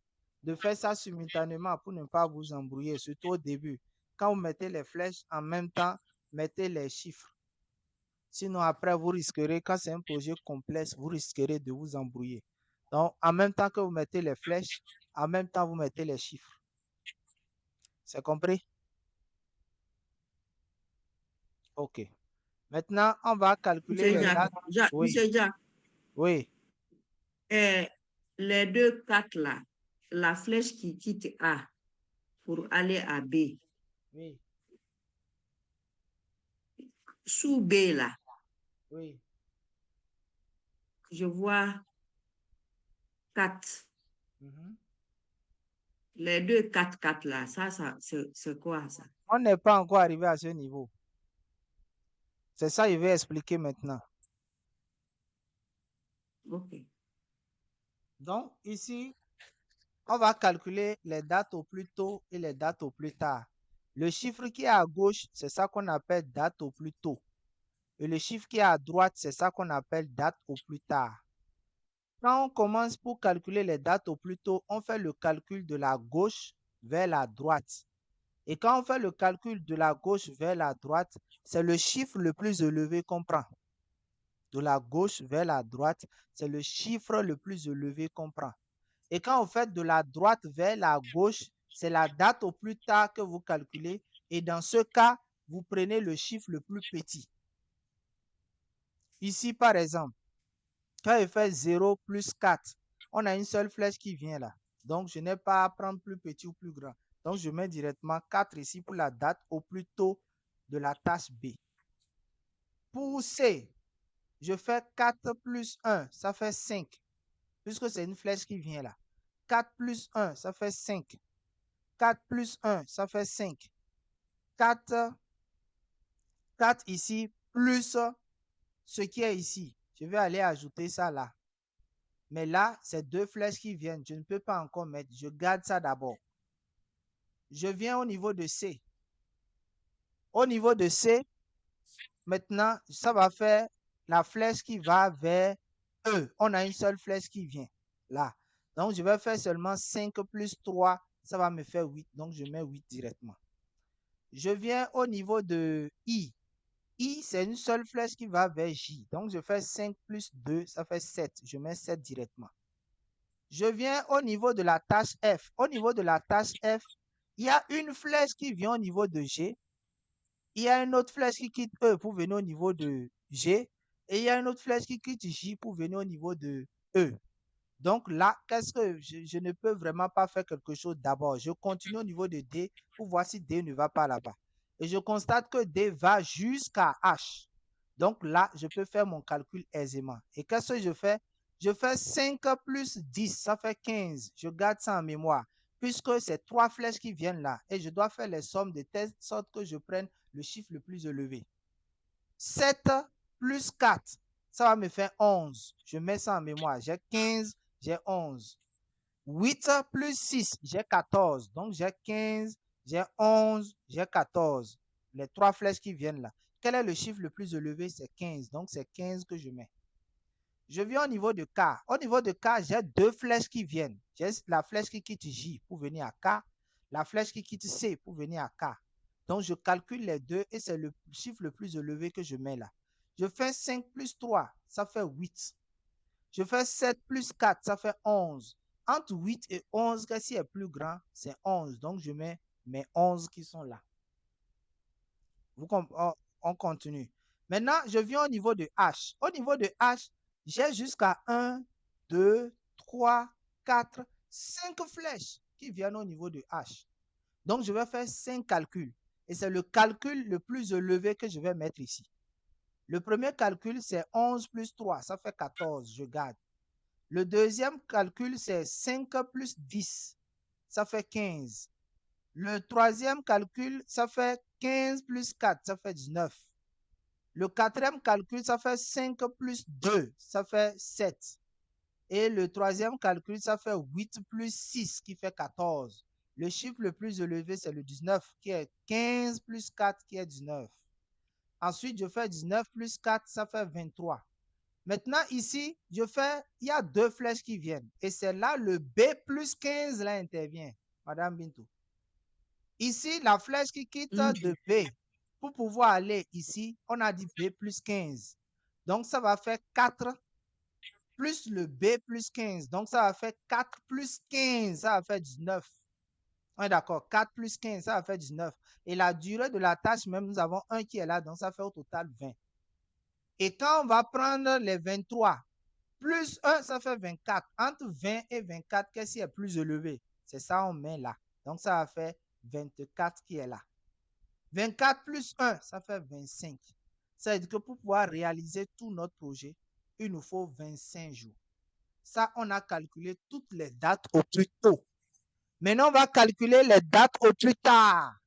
de faire ça simultanément pour ne pas vous embrouiller, surtout au début. Quand vous mettez les flèches, en même temps, mettez les chiffres. Sinon, après, vous risquerez, quand c'est un projet complexe, vous risquerez de vous embrouiller. Donc, en même temps que vous mettez les flèches, en même temps, vous mettez les chiffres. C'est compris? OK. Maintenant, on va calculer Monsieur les dates. Oui, Monsieur Jack, oui, les 2 4 là, la flèche qui quitte A pour aller à B, oui, sous B là, oui. je vois 4. Mhm. Les 2 4 4 là, ça c'est quoi ça? On n'est pas encore arrivé à ce niveau. C'est ça que je vais expliquer maintenant. OK. Donc, ici, on va calculer les dates au plus tôt et les dates au plus tard. Le chiffre qui est à gauche, c'est ça qu'on appelle date au plus tôt. Et le chiffre qui est à droite, c'est ça qu'on appelle date au plus tard. Quand on commence pour calculer les dates au plus tôt, on fait le calcul de la gauche vers la droite. Et quand on fait le calcul de la gauche vers la droite, c'est le chiffre le plus élevé qu'on prend. De la gauche vers la droite, c'est le chiffre le plus élevé qu'on prend. Et quand vous faites de la droite vers la gauche, c'est la date au plus tard que vous calculez. Et dans ce cas, vous prenez le chiffre le plus petit. Ici, par exemple, quand je fais 0 plus 4, on a une seule flèche qui vient là. Donc, je n'ai pas à prendre plus petit ou plus grand. Donc, je mets directement 4 ici pour la date au plus tôt de la tâche B. Pour C, je fais 4 plus 1, ça fait 5. Puisque c'est une flèche qui vient là. 4 plus 1, ça fait 5. 4 plus 1, ça fait 5. 4 ici, plus ce qui est ici. Je vais aller ajouter ça là. Mais là, c'est 2 flèches qui viennent. Je ne peux pas encore mettre. Je garde ça d'abord. Je viens au niveau de C. Au niveau de C, maintenant, ça va faire la flèche qui va vers E. On a une seule flèche qui vient là. Donc, je vais faire seulement 5 plus 3. Ça va me faire 8. Donc, je mets 8 directement. Je viens au niveau de I. I, c'est une seule flèche qui va vers J. Donc, je fais 5 plus 2, ça fait 7. Je mets 7 directement. Je viens au niveau de la tâche F. Au niveau de la tâche F, il y a une flèche qui vient au niveau de G. Il y a une autre flèche qui quitte E pour venir au niveau de G. Et il y a une autre flèche qui quitte J pour venir au niveau de E. Donc là, qu'est-ce que je ne peux vraiment pas faire quelque chose d'abord. Je continue au niveau de D pour voir si D ne va pas là-bas. Et je constate que D va jusqu'à H. Donc là, je peux faire mon calcul aisément. Et qu'est-ce que je fais? Je fais 5 plus 10, ça fait 15. Je garde ça en mémoire, puisque c'est 3 flèches qui viennent là. Et je dois faire les sommes de telle sorte que je prenne le chiffre le plus élevé. 7 plus 4, ça va me faire 11. Je mets ça en mémoire. J'ai 15, j'ai 11. 8 plus 6, j'ai 14. Donc, j'ai 15, j'ai 11, j'ai 14. Les 3 flèches qui viennent là. Quel est le chiffre le plus élevé? C'est 15. Donc, c'est 15 que je mets. Je viens au niveau de K. Au niveau de K, j'ai 2 flèches qui viennent. J'ai la flèche qui quitte J pour venir à K. La flèche qui quitte C pour venir à K. Donc, je calcule les deux et c'est le chiffre le plus élevé que je mets là. Je fais 5 plus 3, ça fait 8. Je fais 7 plus 4, ça fait 11. Entre 8 et 11, qu'est-ce qui est plus grand? C'est 11. Donc, je mets mes 11 qui sont là. On continue. Maintenant, je viens au niveau de H. Au niveau de H, j'ai jusqu'à 1, 2, 3, 4, 5 flèches qui viennent au niveau de H. Donc, je vais faire 5 calculs. Et c'est le calcul le plus élevé que je vais mettre ici. Le premier calcul, c'est 11 plus 3, ça fait 14, je garde. Le deuxième calcul, c'est 5 plus 10, ça fait 15. Le troisième calcul, ça fait 15 plus 4, ça fait 19. Le quatrième calcul, ça fait 5 plus 2, ça fait 7. Et le troisième calcul, ça fait 8 plus 6, qui fait 14. Le chiffre le plus élevé, c'est le 19, qui est 15 plus 4, qui est 19. Ensuite, je fais 19 plus 4, ça fait 23. Maintenant, ici, il y a 2 flèches qui viennent. Et c'est là le B plus 15 là intervient, Madame Bintou. Ici, la flèche qui quitte de B, pour pouvoir aller ici, on a dit B plus 15. Donc, ça va faire 4 plus le B plus 15. Donc, ça va faire 4 plus 15, ça va faire 19. On est d'accord, 4 plus 15, ça va faire 19. Et la durée de la tâche, même, nous avons un qui est là, donc ça fait au total 20. Et quand on va prendre les 23, plus 1, ça fait 24. Entre 20 et 24, qu'est-ce qui est plus élevé? C'est ça, on met là. Donc, ça va faire 24 qui est là. 24 plus 1, ça fait 25. Ça veut dire que pour pouvoir réaliser tout notre projet, il nous faut 25 jours. Ça, on a calculé toutes les dates au plus tôt. Maintenant, on va calculer les dates au plus tard.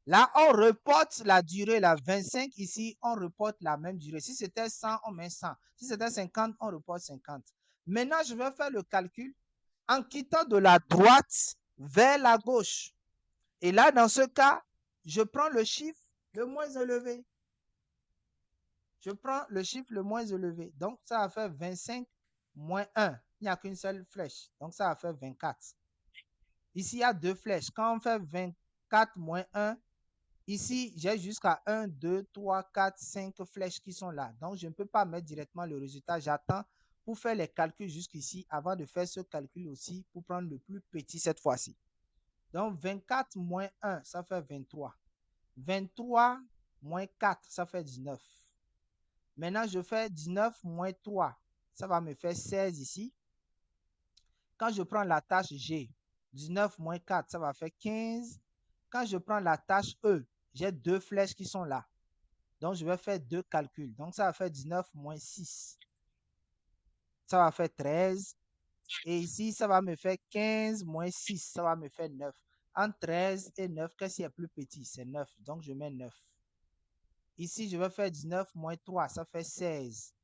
Là, on reporte la durée, la 25 ici, on reporte la même durée. Si c'était 100, on met 100. Si c'était 50, on reporte 50. Maintenant, je vais faire le calcul en quittant de la droite vers la gauche. Et là, dans ce cas, je prends le chiffre le moins élevé. Je prends le chiffre le moins élevé. Donc, ça va faire 25 moins 1. Il n'y a qu'une seule flèche. Donc, ça va faire 24. Ici, il y a 2 flèches. Quand on fait 24 moins 1, ici, j'ai jusqu'à 1, 2, 3, 4, 5 flèches qui sont là. Donc, je ne peux pas mettre directement le résultat. J'attends pour faire les calculs jusqu'ici avant de faire ce calcul aussi pour prendre le plus petit cette fois-ci. Donc, 24 moins 1, ça fait 23. 23 moins 4, ça fait 19. Maintenant, je fais 19 moins 3. Ça va me faire 16 ici. Quand je prends la tâche G, 19 moins 4, ça va faire 15. Quand je prends la tâche E, j'ai 2 flèches qui sont là. Donc, je vais faire 2 calculs. Donc, ça va faire 19 moins 6. Ça va faire 13. Et ici, ça va me faire 15 moins 6. Ça va me faire 9. Entre 13 et 9, qu'est-ce qui est plus petit? C'est 9. Donc, je mets 9. Ici, je vais faire 19 moins 3. Ça fait 16.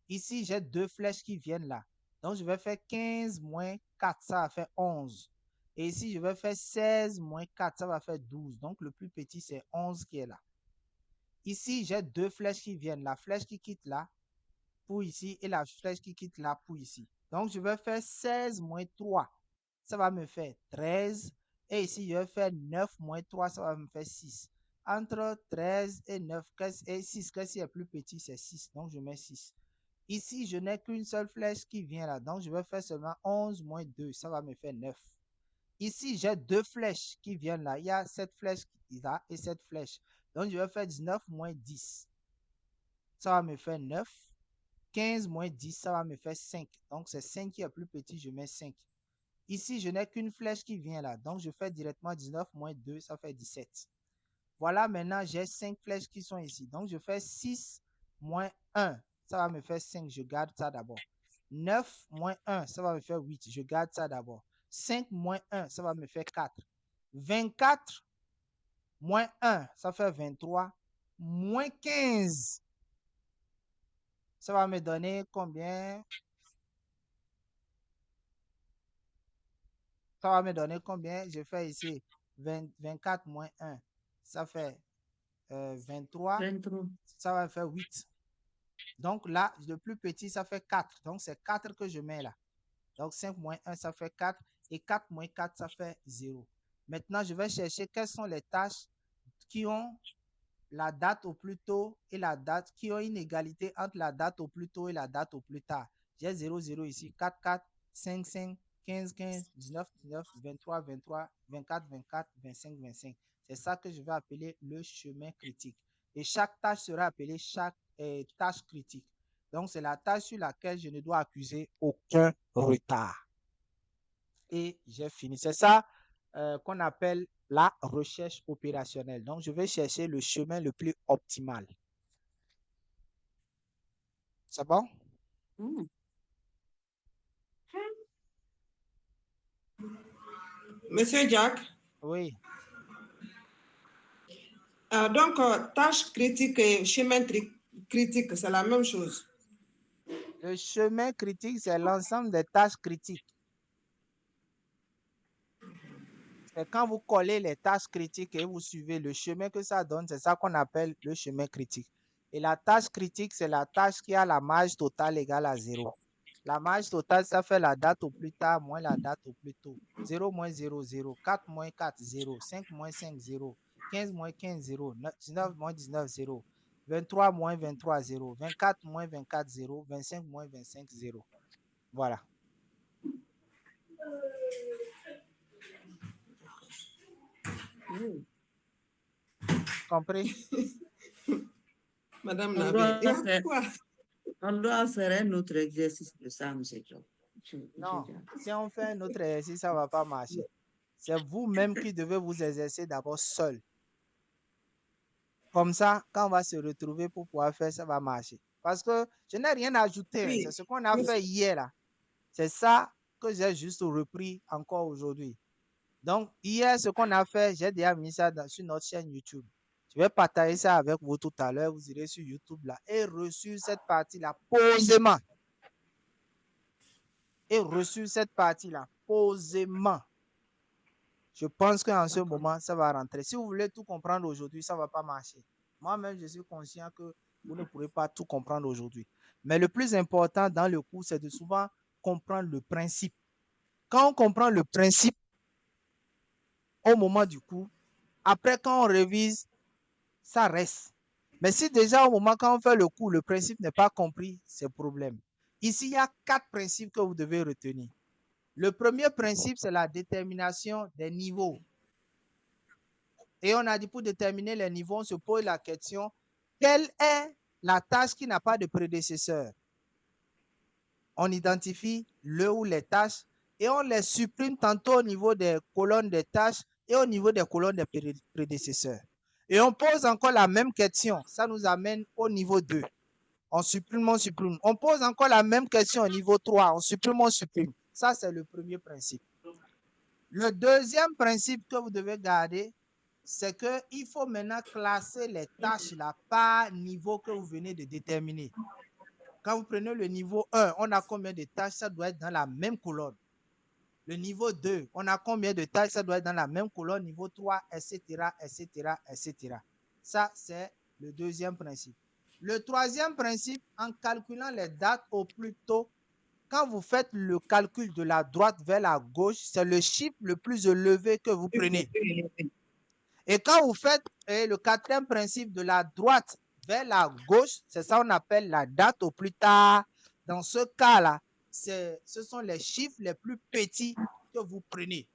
Ici, j'ai 2 flèches qui viennent là. Donc, je vais faire 15 moins 4. Ça va faire 11. Et ici, je vais faire 16 moins 4. Ça va faire 12. Donc, le plus petit, c'est 11 qui est là. Ici, j'ai 2 flèches qui viennent. La flèche qui quitte là pour ici et la flèche qui quitte là pour ici. Donc, je vais faire 16 moins 3. Ça va me faire 13. Et ici, je vais faire 9 moins 3. Ça va me faire 6. entre 13 et 9 et 6. Qu'est-ce qui est plus petit? C'est 6. Donc, je mets 6. Ici, je n'ai qu'une seule flèche qui vient là. Donc, je vais faire seulement 11 moins 2. Ça va me faire 9. Ici, j'ai deux flèches qui viennent là. Il y a cette flèche là et cette flèche. Donc, je vais faire 19 moins 10. Ça va me faire 9. 15 moins 10, ça va me faire 5. Donc, c'est 5 qui est plus petit, je mets 5. Ici, je n'ai qu'une flèche qui vient là. Donc, je fais directement 19 moins 2, ça fait 17. Voilà, maintenant, j'ai 5 flèches qui sont ici. Donc, je fais 6 moins 1. Ça va me faire 5. Je garde ça d'abord. 9 moins 1, ça va me faire 8. Je garde ça d'abord. 5 moins 1, ça va me faire 4. 24 moins 1, ça fait 23. Moins 15, ça va me donner combien? Ça va me donner combien? Je fais ici 24 moins 1. Ça fait 23. 23. Ça va faire 8. Donc là, le plus petit, ça fait 4. Donc c'est 4 que je mets là. Donc 5 moins 1, ça fait 4. Et 4 moins 4, ça fait 0. Maintenant, je vais chercher quelles sont les tâches qui ont la date au plus tôt et la date, qui ont une égalité entre la date au plus tôt et la date au plus tard. J'ai 0, 0 ici, 4, 4, 5, 5, 15, 15, 19, 19, 23, 23, 24, 24, 25, 25. C'est ça que je vais appeler le chemin critique. Et chaque tâche sera appelée chaque tâche critique. Donc, c'est la tâche sur laquelle je ne dois accuser aucun retard. Et j'ai fini. C'est ça qu'on appelle la recherche opérationnelle. Donc, je vais chercher le chemin le plus optimal. C'est bon? Mm. Monsieur Jack, Oui. donc tâche critique et chemin critique, c'est la même chose. Le chemin critique, c'est l'ensemble des tâches critiques. C'est quand vous collez les tâches critiques et vous suivez le chemin que ça donne, c'est ça qu'on appelle le chemin critique. Et la tâche critique, c'est la tâche qui a la marge totale égale à 0. La marge totale, ça fait la date au plus tard moins la date au plus tôt. 0 moins 0, 0. 4 moins 4, 0. 5 moins 5, 0. 15 moins 15, 0. 19 moins 19, 0. 23 moins 23, 0. 24 moins 24, 0. 25 moins 25, 0. Voilà. Mm. Compris? Madame On Navé, doit faire, quoi? on doit faire un autre exercice de ça, M. Job. Non. Si on fait un autre exercice, ça ne va pas marcher. C'est vous-même qui devez vous exercer d'abord seul. Comme ça, quand on va se retrouver pour pouvoir faire, ça va marcher. Parce que je n'ai rien ajouté. Oui. C'est ce qu'on a fait hier là. C'est ça que j'ai juste repris encore aujourd'hui. Donc, hier, ce qu'on a fait, j'ai déjà mis ça sur notre chaîne YouTube. Je vais partager ça avec vous tout à l'heure. Vous irez sur YouTube là et reçu cette partie-là posément. Et reçu cette partie-là posément. Je pense qu'en ce moment, ça va rentrer. Si vous voulez tout comprendre aujourd'hui, ça ne va pas marcher. Moi-même, je suis conscient que vous ne pourrez pas tout comprendre aujourd'hui. Mais le plus important dans le cours, c'est de souvent comprendre le principe. Quand on comprend le principe au moment du cours, après, quand on révise, ça reste. Mais si déjà au moment quand on fait le cours, le principe n'est pas compris, c'est problème. Ici, il y a 4 principes que vous devez retenir. Le premier principe, c'est la détermination des niveaux. Et on a dit pour déterminer les niveaux, on se pose la question, quelle est la tâche qui n'a pas de prédécesseur? On identifie le ou les tâches et on les supprime tantôt au niveau des colonnes des tâches et au niveau des colonnes des prédécesseurs. Et on pose encore la même question. Ça nous amène au niveau 2. On supprime, on supprime. On pose encore la même question au niveau 3. On supprime, on supprime. Ça, c'est le premier principe. Le deuxième principe que vous devez garder, c'est qu'il faut maintenant classer les tâches là par niveau que vous venez de déterminer. Quand vous prenez le niveau 1, on a combien de tâches? Ça doit être dans la même colonne. Le niveau 2, on a combien de tâches? Ça doit être dans la même colonne. Niveau 3, etc., etc., etc. Ça, c'est le deuxième principe. Le troisième principe, en calculant les dates au plus tôt, quand vous faites le calcul de la droite vers la gauche, c'est le chiffre le plus élevé que vous prenez. Et quand vous faites le quatrième principe de la droite vers la gauche, c'est ça qu'on appelle la date au plus tard. Dans ce cas-là, ce sont les chiffres les plus petits que vous prenez.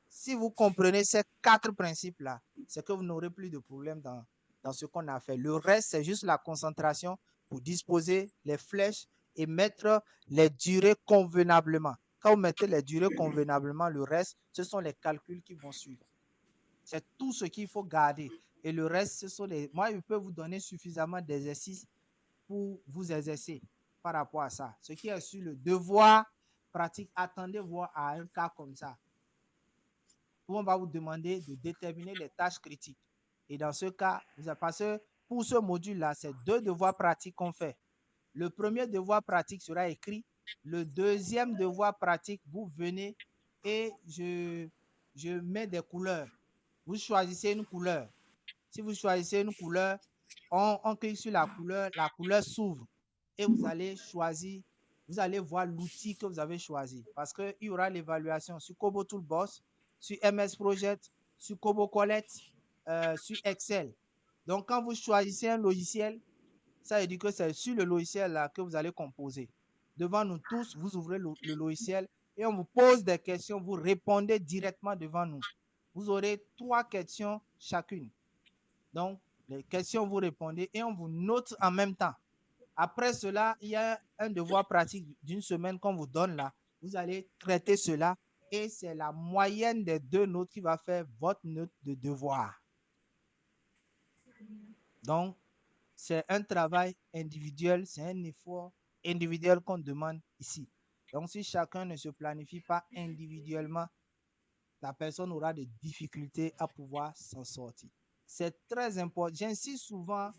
Si vous comprenez ces 4 principes-là, c'est que vous n'aurez plus de problème dans ce qu'on a fait. Le reste, c'est juste la concentration pour disposer les flèches et mettre les durées convenablement. Quand vous mettez les durées convenablement, le reste, ce sont les calculs qui vont suivre. C'est tout ce qu'il faut garder. Et le reste, ce sont les... Moi, je peux vous donner suffisamment d'exercices pour vous exercer par rapport à ça. Ce qui est sur le devoir pratique, attendez voir à un cas comme ça, où on va vous demander de déterminer les tâches critiques. Et dans ce cas, parce que pour ce module-là, c'est 2 devoirs pratiques qu'on fait. Le premier devoir pratique sera écrit. Le deuxième devoir pratique, vous venez et je mets des couleurs. Vous choisissez une couleur. Si vous choisissez une couleur, on clique sur la couleur s'ouvre et vous allez choisir, vous allez voir l'outil que vous avez choisi parce qu'il y aura l'évaluation sur Kobo Toolbox, sur MS Project, sur Kobo Collect, sur Excel. Donc, quand vous choisissez un logiciel, ça veut dire que c'est sur le logiciel là que vous allez composer. Devant nous tous, vous ouvrez le logiciel et on vous pose des questions, vous répondez directement devant nous. Vous aurez 3 questions chacune. Donc, les questions, vous répondez et on vous note en même temps. Après cela, il y a un devoir pratique d'une semaine qu'on vous donne là. Vous allez traiter cela et c'est la moyenne des 2 notes qui va faire votre note de devoir. Donc, c'est un travail individuel, c'est un effort individuel qu'on demande ici. Donc, si chacun ne se planifie pas individuellement, la personne aura des difficultés à pouvoir s'en sortir. C'est très important. J'insiste souvent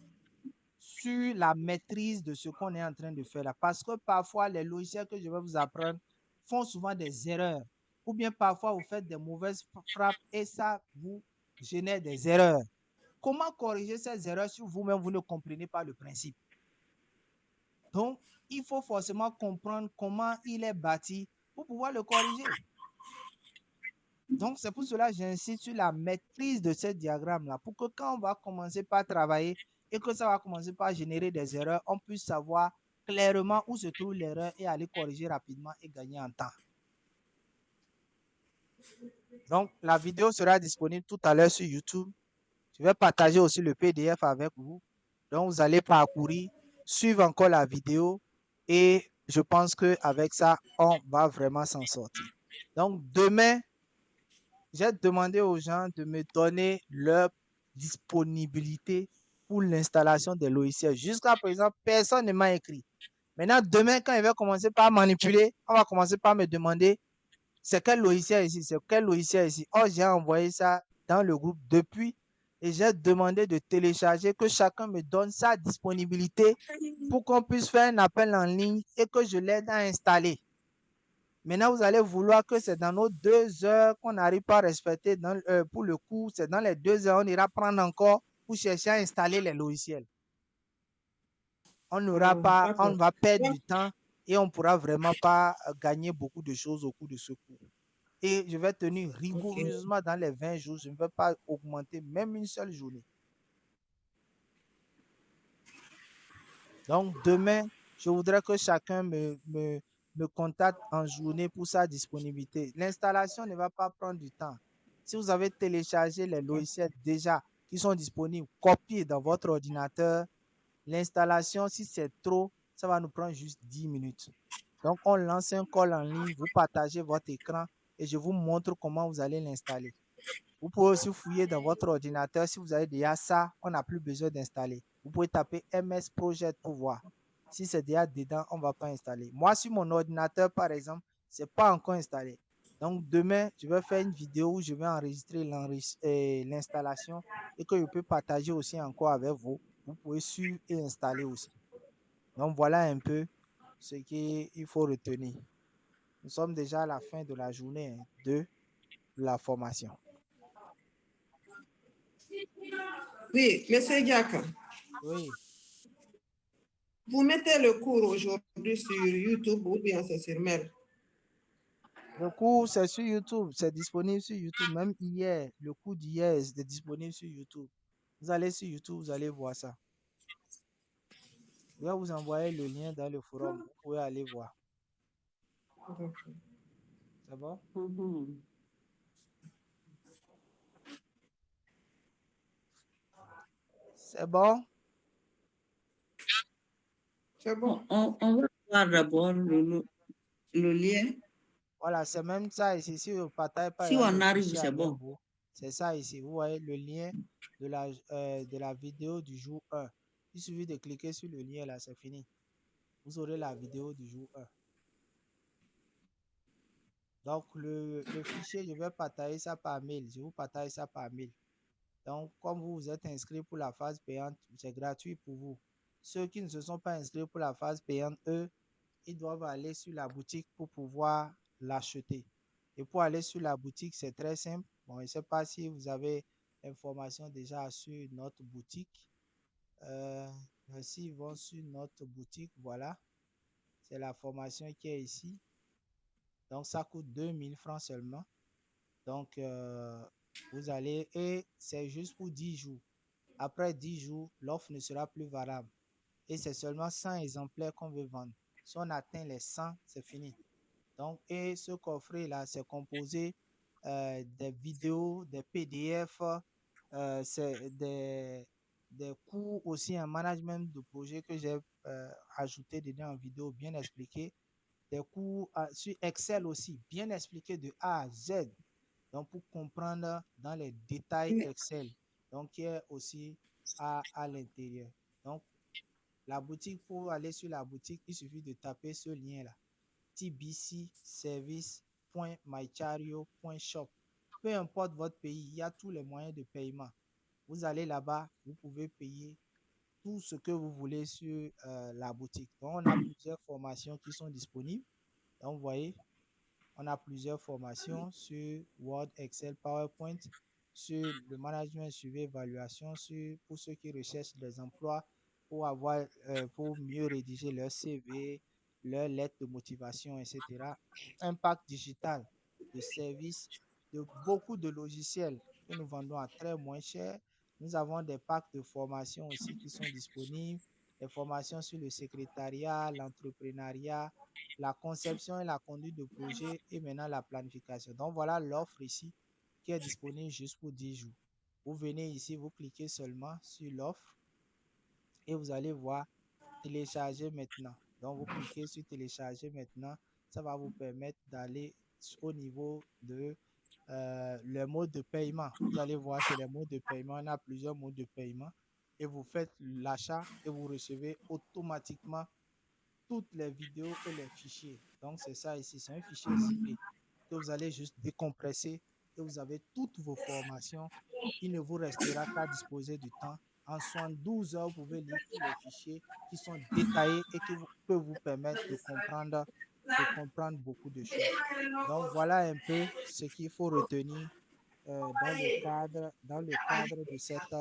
sur la maîtrise de ce qu'on est en train de faire là. Parce que parfois, les logiciels que je vais vous apprendre font souvent des erreurs. Ou bien parfois, vous faites des mauvaises frappes et ça vous génère des erreurs. Comment corriger ces erreurs si vous-même, vous ne comprenez pas le principe? Donc, il faut forcément comprendre comment il est bâti pour pouvoir le corriger. Donc, c'est pour cela que j'insiste sur la maîtrise de ce diagramme-là, pour que quand on va commencer par travailler et que ça va commencer par générer des erreurs, on puisse savoir clairement où se trouve l'erreur et aller corriger rapidement et gagner en temps. Donc, la vidéo sera disponible tout à l'heure sur YouTube. Je vais partager aussi le PDF avec vous. Donc, vous allez parcourir, suivre encore la vidéo et je pense qu'avec ça, on va vraiment s'en sortir. Donc, demain, j'ai demandé aux gens de me donner leur disponibilité pour l'installation des logiciels. Jusqu'à présent, personne ne m'a écrit. Maintenant, demain, quand il va commencer par manipuler, on va commencer par me demander c'est quel logiciel ici, c'est quel logiciel ici. Oh, j'ai envoyé ça dans le groupe depuis et j'ai demandé de télécharger, que chacun me donne sa disponibilité pour qu'on puisse faire un appel en ligne et que je l'aide à installer. Maintenant, vous allez vouloir que c'est dans nos 2 heures qu'on n'arrive pas à respecter pour le cours. C'est dans les 2 heures, on ira prendre encore pour chercher à installer les logiciels. On n'aura pas, on va perdre du temps et on ne pourra vraiment pas gagner beaucoup de choses au cours de ce cours. Et je vais tenir rigoureusement dans les 20 jours. Je ne vais pas augmenter même une seule journée. Donc, demain, je voudrais que chacun me contacte en journée pour sa disponibilité. L'installation ne va pas prendre du temps. Si vous avez téléchargé les logiciels déjà qui sont disponibles, copiez dans votre ordinateur. L'installation, si c'est trop, ça va nous prendre juste 10 minutes. Donc, on lance un call en ligne, vous partagez votre écran et je vous montre comment vous allez l'installer. Vous pouvez aussi fouiller dans votre ordinateur. Si vous avez déjà ça, on n'a plus besoin d'installer. Vous pouvez taper MS Project pour voir. Si c'est déjà dedans, on ne va pas installer. Moi, sur mon ordinateur, par exemple, ce n'est pas encore installé. Donc, demain, je vais faire une vidéo où je vais enregistrer l'installation et que je peux partager aussi encore avec vous. Vous pouvez suivre et installer aussi. Donc, voilà un peu ce qu'il faut retenir. Nous sommes déjà à la fin de la journée de la formation. Oui, M. Diak. Oui. Vous mettez le cours aujourd'hui sur YouTube ou bien c'est sur mail? Le cours, c'est sur YouTube, c'est disponible sur YouTube. Même hier, le cours d'hier est disponible sur YouTube. Vous allez sur YouTube, vous allez voir ça. Je vais vous envoyer le lien dans le forum. Vous pouvez aller voir. C'est bon? Mhm. C'est bon? C'est bon. On va voir d'abord le lien. Voilà, c'est même ça ici. Si vous partagez par Si exemple on le arrive, fichier c'est bon. Anembo, c'est ça ici. Vous voyez le lien de la vidéo du jour 1. Il suffit de cliquer sur le lien là, c'est fini. Vous aurez la vidéo du jour 1. Donc, le fichier, je vais partager ça par mail. Je vous partage ça par mail. Donc, comme vous vous êtes inscrit pour la phase payante, c'est gratuit pour vous. Ceux qui ne se sont pas inscrits pour la phase payante, eux, ils doivent aller sur la boutique pour pouvoir l'acheter. Et pour aller sur la boutique, c'est très simple. Bon, je ne sais pas si vous avez l'information déjà sur notre boutique. S'ils vont sur notre boutique, voilà. C'est la formation qui est ici. Donc, ça coûte 2000 francs seulement. Donc, vous allez, et c'est juste pour 10 jours. Après 10 jours, l'offre ne sera plus valable. Et c'est seulement 100 exemplaires qu'on veut vendre. Si on atteint les 100, c'est fini. Donc, et ce coffret-là, c'est composé des vidéos, des PDF, c'est des cours aussi en management de projet que j'ai ajouté dedans en vidéo bien expliqué. Des cours sur Excel aussi, bien expliqué de A à Z. Donc, pour comprendre dans les détails Excel. Donc, qui est aussi à l'intérieur. Donc, la boutique, pour aller sur la boutique, il suffit de taper ce lien-là. tbcservice.mychario.shop. Peu importe votre pays, il y a tous les moyens de paiement. Vous allez là-bas, vous pouvez payer tout ce que vous voulez sur la boutique. Donc, on a plusieurs formations qui sont disponibles. Donc, vous voyez, on a plusieurs formations sur Word, Excel, PowerPoint, sur le management, suivi, évaluation, pour ceux qui recherchent des emplois, pour mieux rédiger leur CV, leur lettre de motivation, etc. Impact digital, de services, de beaucoup de logiciels que nous vendons à très moins cher. Nous avons des packs de formation aussi qui sont disponibles, des formations sur le secrétariat, l'entrepreneuriat, la conception et la conduite de projet et maintenant la planification. Donc voilà l'offre ici qui est disponible juste pour 10 jours. Vous venez ici, vous cliquez seulement sur l'offre et vous allez voir télécharger maintenant. Donc vous cliquez sur télécharger maintenant. Ça va vous permettre d'aller au niveau de le mode de paiement. Vous allez voir, c'est les modes de paiement. On a plusieurs modes de paiement et vous faites l'achat et vous recevez automatiquement toutes les vidéos et les fichiers. Donc, c'est ça ici. C'est un fichier zippé que vous allez juste décompresser et vous avez toutes vos formations. Il ne vous restera qu'à disposer du temps. En 72 heures, vous pouvez lire tous les fichiers qui sont détaillés et qui peuvent vous permettre de comprendre beaucoup de choses. Donc, voilà un peu ce qu'il faut retenir dans le cadre de cette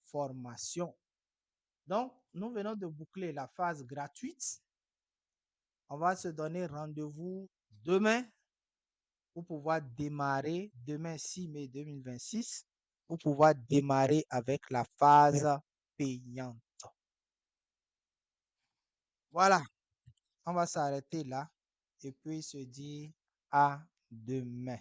formation. Donc, nous venons de boucler la phase gratuite. On va se donner rendez-vous demain pour pouvoir démarrer, demain 6 mai 2026, pour pouvoir démarrer avec la phase payante. Voilà, on va s'arrêter là et puis se dire à demain.